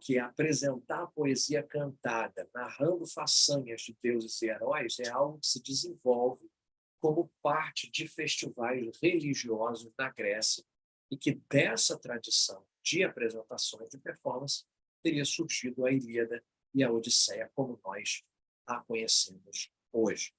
Que apresentar a poesia cantada, narrando façanhas de deuses e heróis, é algo que se desenvolve como parte de festivais religiosos na Grécia e que dessa tradição de apresentações de performance teria surgido a Ilíada e a Odisseia como nós a conhecemos hoje.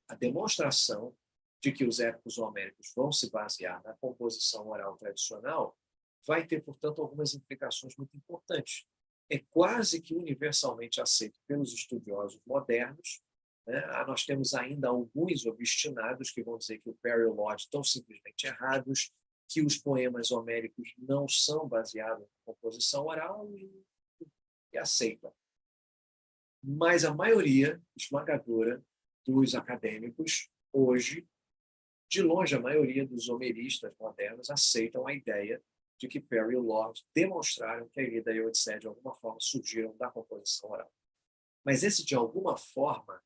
A demonstração de que os épicos homéricos vão se basear na composição oral tradicional vai ter, portanto, algumas implicações muito importantes. É quase que universalmente aceito pelos estudiosos modernos, né? Nós temos ainda alguns obstinados que vão dizer que o Perry e o Lodge estão simplesmente errados, que os poemas homéricos não são baseados na composição oral e aceitam. Mas a maioria esmagadora dos acadêmicos, hoje, de longe a maioria dos homeristas modernos, aceitam a ideia de que Perry e Lodge demonstraram que a Ilíada e a Odisseia, de alguma forma, surgiram da composição oral. Mas esse, de alguma forma,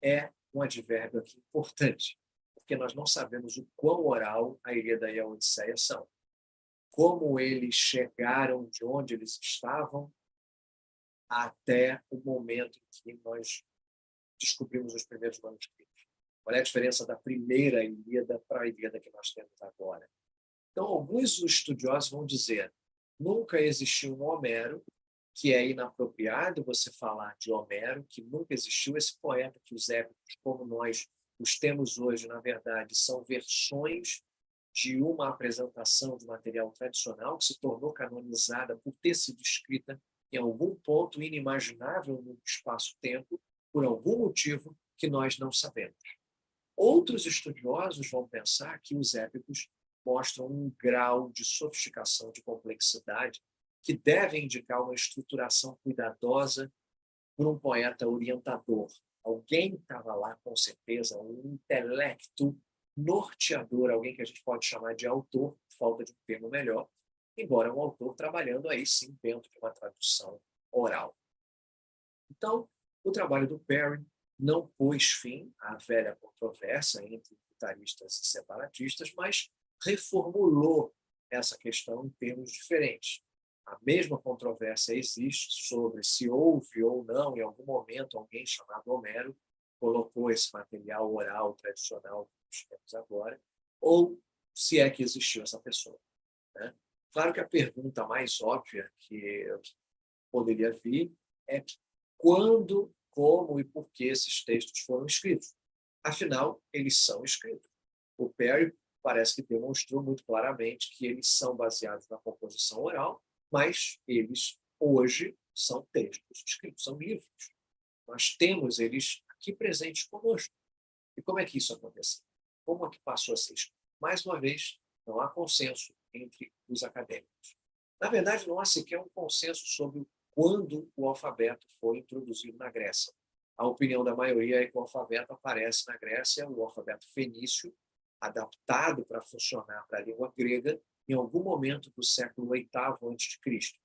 é um advérbio aqui importante, porque nós não sabemos o quão oral a Ilíada e a Odisseia são. Como eles chegaram de onde eles estavam até o momento em que nós descobrimos os primeiros manuscritos. Qual é a diferença da primeira Ilíada para a Ilíada que nós temos agora? Então, alguns estudiosos vão dizer: nunca existiu um Homero, que é inapropriado você falar de Homero, que nunca existiu esse poeta, que os épicos, como nós os temos hoje, na verdade, são versões de uma apresentação de material tradicional que se tornou canonizada por ter sido escrita em algum ponto inimaginável no espaço-tempo, por algum motivo que nós não sabemos. Outros estudiosos vão pensar que os épicos mostram um grau de sofisticação, de complexidade, que deve indicar uma estruturação cuidadosa por um poeta orientador. Alguém estava lá, com certeza, um intelecto norteador, alguém que a gente pode chamar de autor, falta de um termo melhor, embora um autor trabalhando aí sim dentro de uma tradução oral. Então, o trabalho do Perry não pôs fim à velha controvérsia entre unitaristas e separatistas, mas reformulou essa questão em termos diferentes. A mesma controvérsia existe sobre se houve ou não, em algum momento, alguém chamado Homero colocou esse material oral tradicional que nós temos agora, ou se é que existiu essa pessoa, né? Claro que a pergunta mais óbvia que poderia vir é quando, como e por que esses textos foram escritos. Afinal, eles são escritos. O Perry parece que demonstrou muito claramente que eles são baseados na composição oral, mas eles, hoje, são textos escritos, são livros. Nós temos eles aqui presentes conosco. E como é que isso aconteceu? Como é que passou a ser escrito? Mais uma vez, não há consenso entre os acadêmicos. Na verdade, não há sequer um consenso sobre quando o alfabeto foi introduzido na Grécia. A opinião da maioria é que o alfabeto aparece na Grécia, o alfabeto fenício, adaptado para funcionar para a língua grega, em algum momento do século VIII a.C.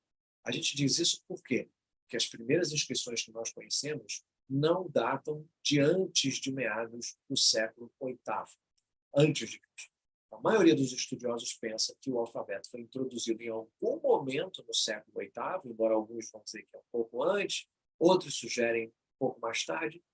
A gente diz isso por quê? Porque as primeiras inscrições que nós conhecemos não datam de antes de meados do século VIII, antes de Cristo. A maioria dos estudiosos pensa que o alfabeto foi introduzido em algum momento no século VIII, embora alguns vão dizer que é um pouco antes, outros sugerem um pouco mais tarde,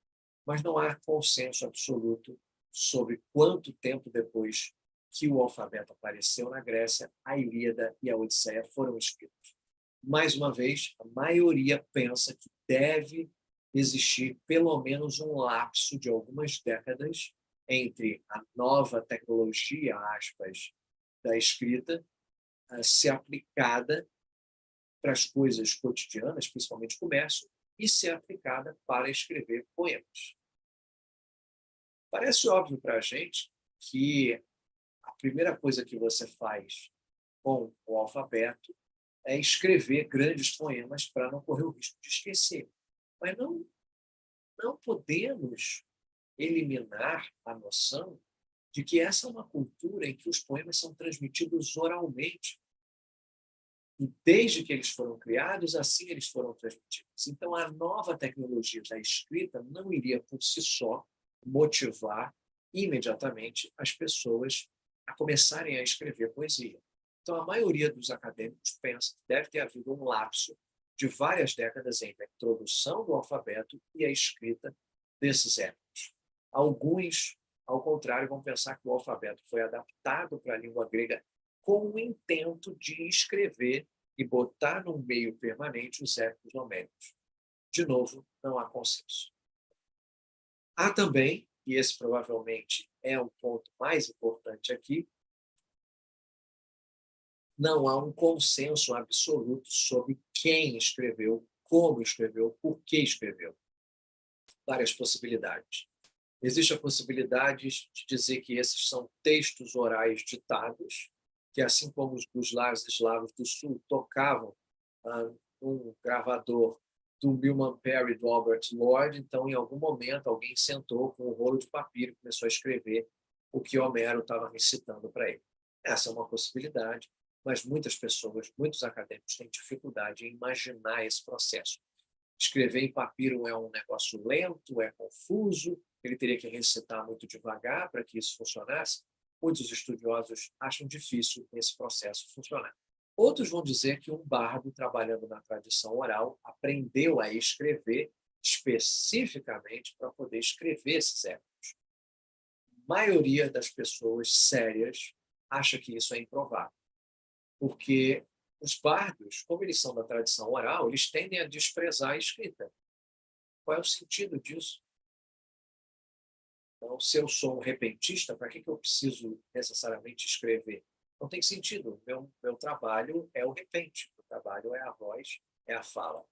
mas não há consenso absoluto sobre quanto tempo depois que o alfabeto apareceu na Grécia, a Ilíada e a Odisseia foram escritos. Mais uma vez, a maioria pensa que deve existir pelo menos um lapso de algumas décadas entre a nova tecnologia, aspas, da escrita, ser aplicada para as coisas cotidianas, principalmente comércio, e ser aplicada para escrever poemas. Parece óbvio para a gente que a primeira coisa que você faz com o alfabeto é escrever grandes poemas para não correr o risco de esquecer. Mas não podemos eliminar a noção de que essa é uma cultura em que os poemas são transmitidos oralmente. E desde que eles foram criados, assim eles foram transmitidos. Então, a nova tecnologia da escrita não iria, por si só, motivar imediatamente as pessoas a começarem a escrever poesia. Então, a maioria dos acadêmicos pensa que deve ter havido um lapso de várias décadas entre a introdução do alfabeto e a escrita desses épicos. Alguns, ao contrário, vão pensar que o alfabeto foi adaptado para a língua grega com o intento de escrever e botar no meio permanente os épicos homéricos. De novo, não há consenso. Há também, e esse provavelmente é o ponto mais importante aqui, não há um consenso absoluto sobre quem escreveu, como escreveu, por que escreveu. Várias possibilidades. Existe a possibilidade de dizer que esses são textos orais ditados, que assim como os guslaves eslavos do sul tocavam um gravador do Milman Parry e do Albert Lord, então em algum momento alguém sentou com um rolo de papiro e começou a escrever o que Homero estava recitando para ele. Essa é uma possibilidade, mas muitas pessoas, muitos acadêmicos têm dificuldade em imaginar esse processo. Escrever em papiro é um negócio lento, é confuso, ele teria que recitar muito devagar para que isso funcionasse. Muitos estudiosos acham difícil esse processo funcionar. Outros vão dizer que um bardo, trabalhando na tradição oral, aprendeu a escrever especificamente para poder escrever esses épicos. A maioria das pessoas sérias acha que isso é improvável, porque os bardos, como eles são da tradição oral, eles tendem a desprezar a escrita. Qual é o sentido disso? Então, se eu sou um repentista, para que eu preciso necessariamente escrever? Não tem sentido. Meu trabalho é o repente, o trabalho é a voz, é a fala.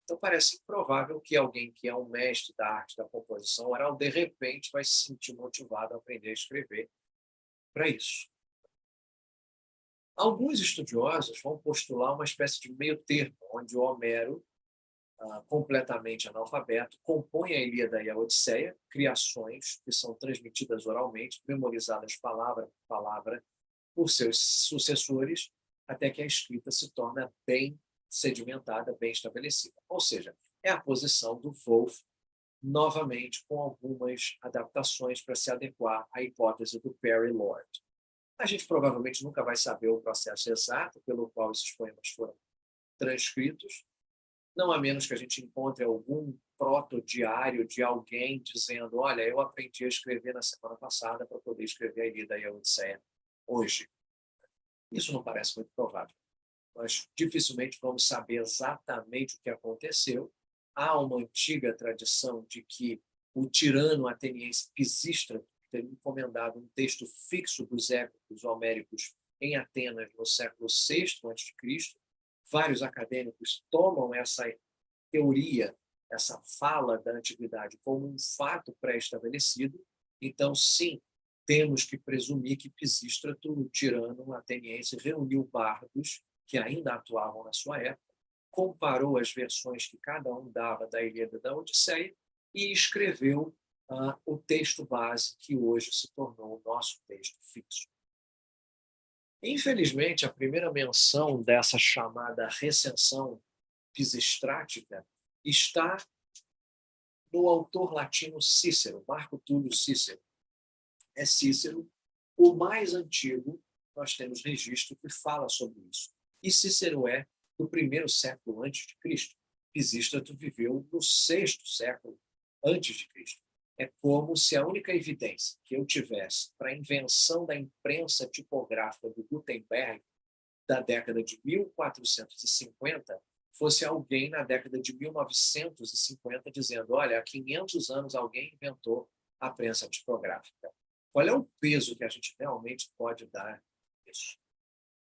Então, parece improvável que alguém que é um mestre da arte da composição oral, de repente, vai se sentir motivado a aprender a escrever para isso. Alguns estudiosos vão postular uma espécie de meio termo, onde o Homero, completamente analfabeto, compõe a Ilíada e a Odisseia, criações que são transmitidas oralmente, memorizadas palavra por palavra por seus sucessores, até que a escrita se torna bem sedimentada, bem estabelecida. Ou seja, é a posição do Wolff, novamente com algumas adaptações para se adequar à hipótese do Parry Lord. A gente provavelmente nunca vai saber o processo exato pelo qual esses poemas foram transcritos, não a menos que a gente encontre algum protodiário de alguém dizendo: olha, eu aprendi a escrever na semana passada para poder escrever a Ilíada e a Odisseia hoje. Isso não parece muito provável. Nós dificilmente vamos saber exatamente o que aconteceu. Há uma antiga tradição de que o tirano ateniense Pisístrato teria encomendado um texto fixo dos épicos homéricos em Atenas no século VI a.C. Vários acadêmicos tomam essa teoria, essa fala da antiguidade como um fato pré-estabelecido. Então, sim, temos que presumir que Pisístrato, o tirano ateniense, reuniu bardos que ainda atuavam na sua época, comparou as versões que cada um dava da Ilíada e da Odisseia e escreveu o texto base que hoje se tornou o nosso texto fixo. Infelizmente, a primeira menção dessa chamada recensão pisistrática está no autor latino Cícero, Marco Túlio Cícero. É Cícero o mais antigo, nós temos registro que fala sobre isso. E Cícero é do primeiro século antes de Cristo. Pisístrato viveu no sexto século antes de Cristo. É como se a única evidência que eu tivesse para a invenção da imprensa tipográfica do Gutenberg da década de 1450 fosse alguém na década de 1950 dizendo: olha, há 500 anos alguém inventou a prensa tipográfica. Qual é o peso que a gente realmente pode dar nisso?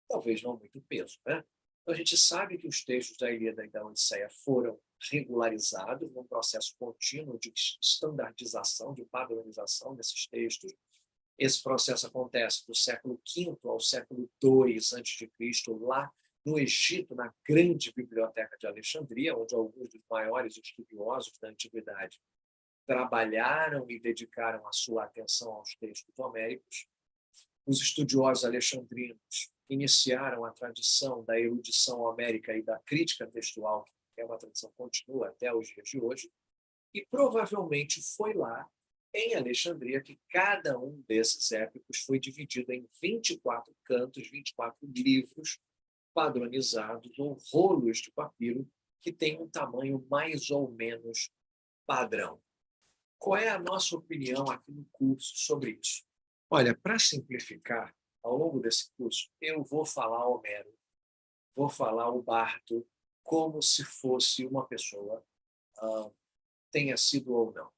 Talvez não muito peso, né? Então, a gente sabe que os textos da Ilíada e da Odisseia foram regularizados num processo contínuo de estandardização, de padronização desses textos. Esse processo acontece do século V ao século II a.C., lá no Egito, na grande biblioteca de Alexandria, onde alguns dos maiores estudiosos da antiguidade trabalharam e dedicaram a sua atenção aos textos homéricos. Os estudiosos alexandrinos iniciaram a tradição da erudição homérica e da crítica textual, que é uma tradição que continua até os dias de hoje, e provavelmente foi lá, em Alexandria, que cada um desses épicos foi dividido em 24 cantos, 24 livros padronizados, ou rolos de papiro, que têm um tamanho mais ou menos padrão. Qual é a nossa opinião aqui no curso sobre isso? Olha, para simplificar, ao longo desse curso, eu vou falar Homero, vou falar o bardo como se fosse uma pessoa tenha sido ou não.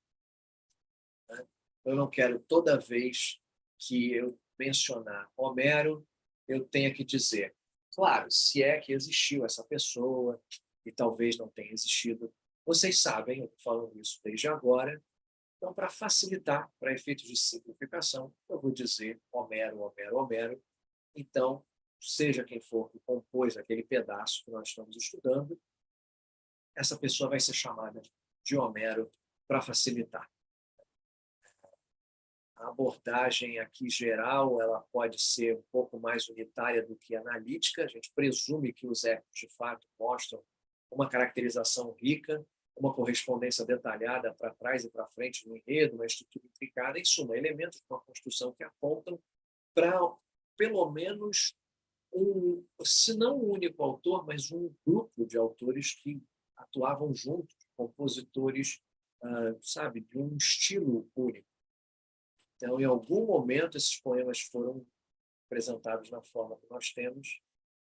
Né? Eu não quero toda vez que eu mencionar Homero, eu tenha que dizer, claro, se é que existiu essa pessoa, e talvez não tenha existido, vocês sabem, eu estou falando isso desde agora, então, para facilitar, para efeitos de simplificação, eu vou dizer Homero, Homero, Homero. Então, seja quem for que compôs aquele pedaço que nós estamos estudando, essa pessoa vai ser chamada de Homero para facilitar. A abordagem aqui geral, ela pode ser um pouco mais unitária do que analítica. A gente presume que os épicos, de fato, mostram uma caracterização rica, uma correspondência detalhada para trás e para frente no enredo, uma estrutura intricada, em suma, elementos de uma construção que apontam para, pelo menos, se não um único autor, mas um grupo de autores que atuavam juntos, compositores, sabe, de um estilo único. Então, em algum momento, esses poemas foram apresentados na forma que nós temos,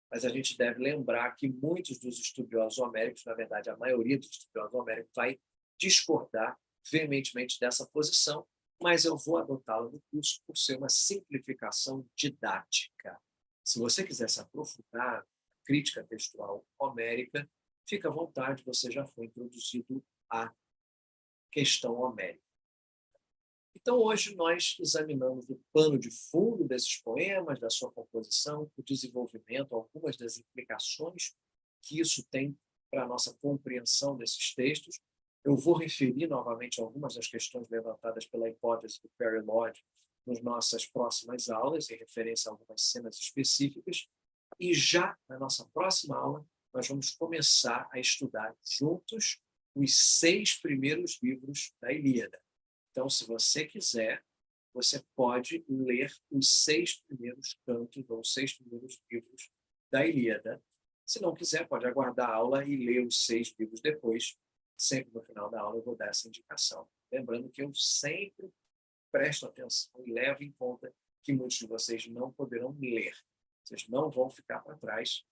mas a gente deve lembrar que muitos dos estudiosos homéricos, na verdade, a maioria dos estudiosos homéricos, vai discordar veementemente dessa posição, mas eu vou adotá-la no curso por ser uma simplificação didática. Se você quiser se aprofundar na crítica textual homérica, fica à vontade, você já foi introduzido à questão homérica. Então, hoje, nós examinamos o pano de fundo desses poemas, da sua composição, o desenvolvimento, algumas das implicações que isso tem para a nossa compreensão desses textos. Eu vou referir novamente algumas das questões levantadas pela hipótese do Perry Lodge nas nossas próximas aulas, em referência a algumas cenas específicas. E já na nossa próxima aula, nós vamos começar a estudar juntos os 6 primeiros livros da Ilíada. Então, se você quiser, você pode ler os 6 primeiros cantos ou 6 primeiros livros da Ilíada. Se não quiser, pode aguardar a aula e ler os 6 livros depois. Sempre no final da aula eu vou dar essa indicação. Lembrando que eu sempre presto atenção e levo em conta que muitos de vocês não poderão ler. Vocês não vão ficar para trás.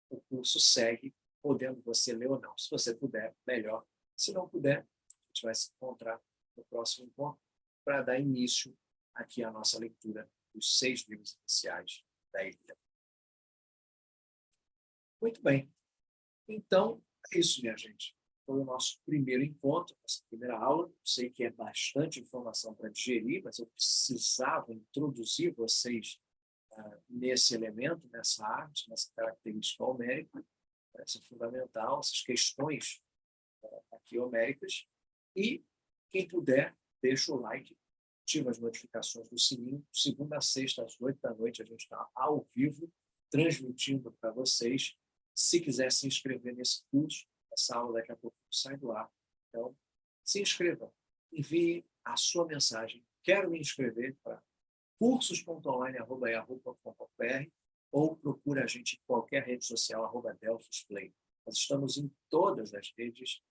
O curso segue, podendo você ler ou não. Se você puder, melhor. Se não puder, a gente vai se encontrar no próximo encontro, para dar início aqui à nossa leitura dos 6 livros iniciais da Ilíada. Muito bem. Então, é isso, minha gente. Foi o nosso primeiro encontro, essa primeira aula. Sei que é bastante informação para digerir, mas eu precisava introduzir vocês nesse elemento, nessa arte, nessa característica homérica, essa fundamental, essas questões aqui homéricas. E quem puder, deixa o like, ativa as notificações do sininho. Segunda a sexta, às 8 da noite, a gente está ao vivo, transmitindo para vocês. Se quiser se inscrever nesse curso, essa aula daqui a pouco sai do ar. Então, se inscreva. Envie a sua mensagem. Quero me inscrever para cursos.online@yahoo.com.br ou procura a gente em qualquer rede social, @DelphosPlay. Nós estamos em todas as redes,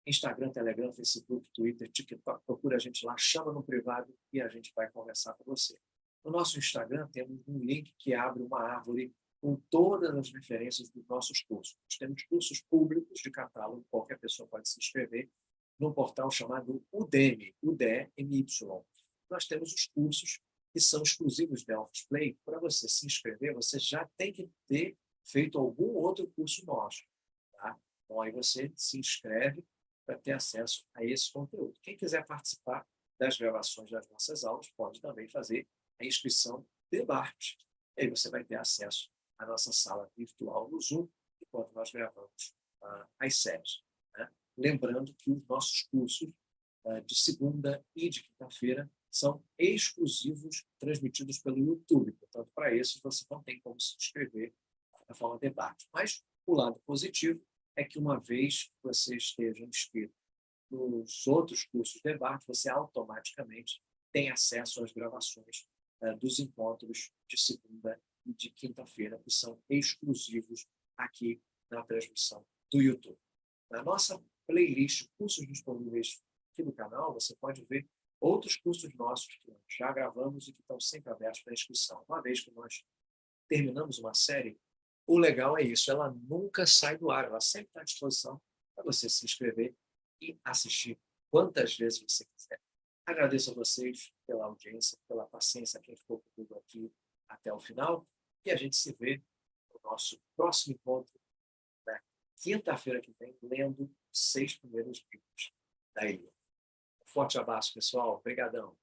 Instagram, Telegram, Facebook, Twitter, TikTok, procura a gente lá, chama no privado e a gente vai conversar com você. No nosso Instagram temos um link que abre uma árvore com todas as referências dos nossos cursos. Nós temos cursos públicos de catálogo, qualquer pessoa pode se inscrever, num portal chamado Udemy, U-D-M-Y. Nós temos os cursos que são exclusivos da Delphos Play. Para você se inscrever, você já tem que ter feito algum outro curso nosso. Tá? Então, aí você se inscreve para ter acesso a esse conteúdo. Quem quiser participar das gravações das nossas aulas, pode também fazer a inscrição debate. E aí você vai ter acesso à nossa sala virtual no Zoom, enquanto nós gravamos as séries. Né? Lembrando que os nossos cursos de segunda e de quinta-feira são exclusivos, transmitidos pelo YouTube. Portanto, para esses, você não tem como se inscrever da forma debate. Mas o lado positivo é que, uma vez que você esteja inscrito nos outros cursos de debate, você automaticamente tem acesso às gravações dos encontros de segunda e de quinta-feira, que são exclusivos aqui na transmissão do YouTube. Na nossa playlist Cursos Disponíveis aqui no canal, você pode ver outros cursos nossos que já gravamos e que estão sempre abertos para inscrição. Uma vez que nós terminamos uma série, o legal é isso, ela nunca sai do ar, ela sempre está à disposição para você se inscrever e assistir quantas vezes você quiser. Agradeço a vocês pela audiência, pela paciência, quem ficou comigo aqui até o final. E a gente se vê no nosso próximo encontro, na quinta-feira que vem, lendo os 6 primeiros livros da Ilha. Um forte abraço, pessoal. Obrigadão.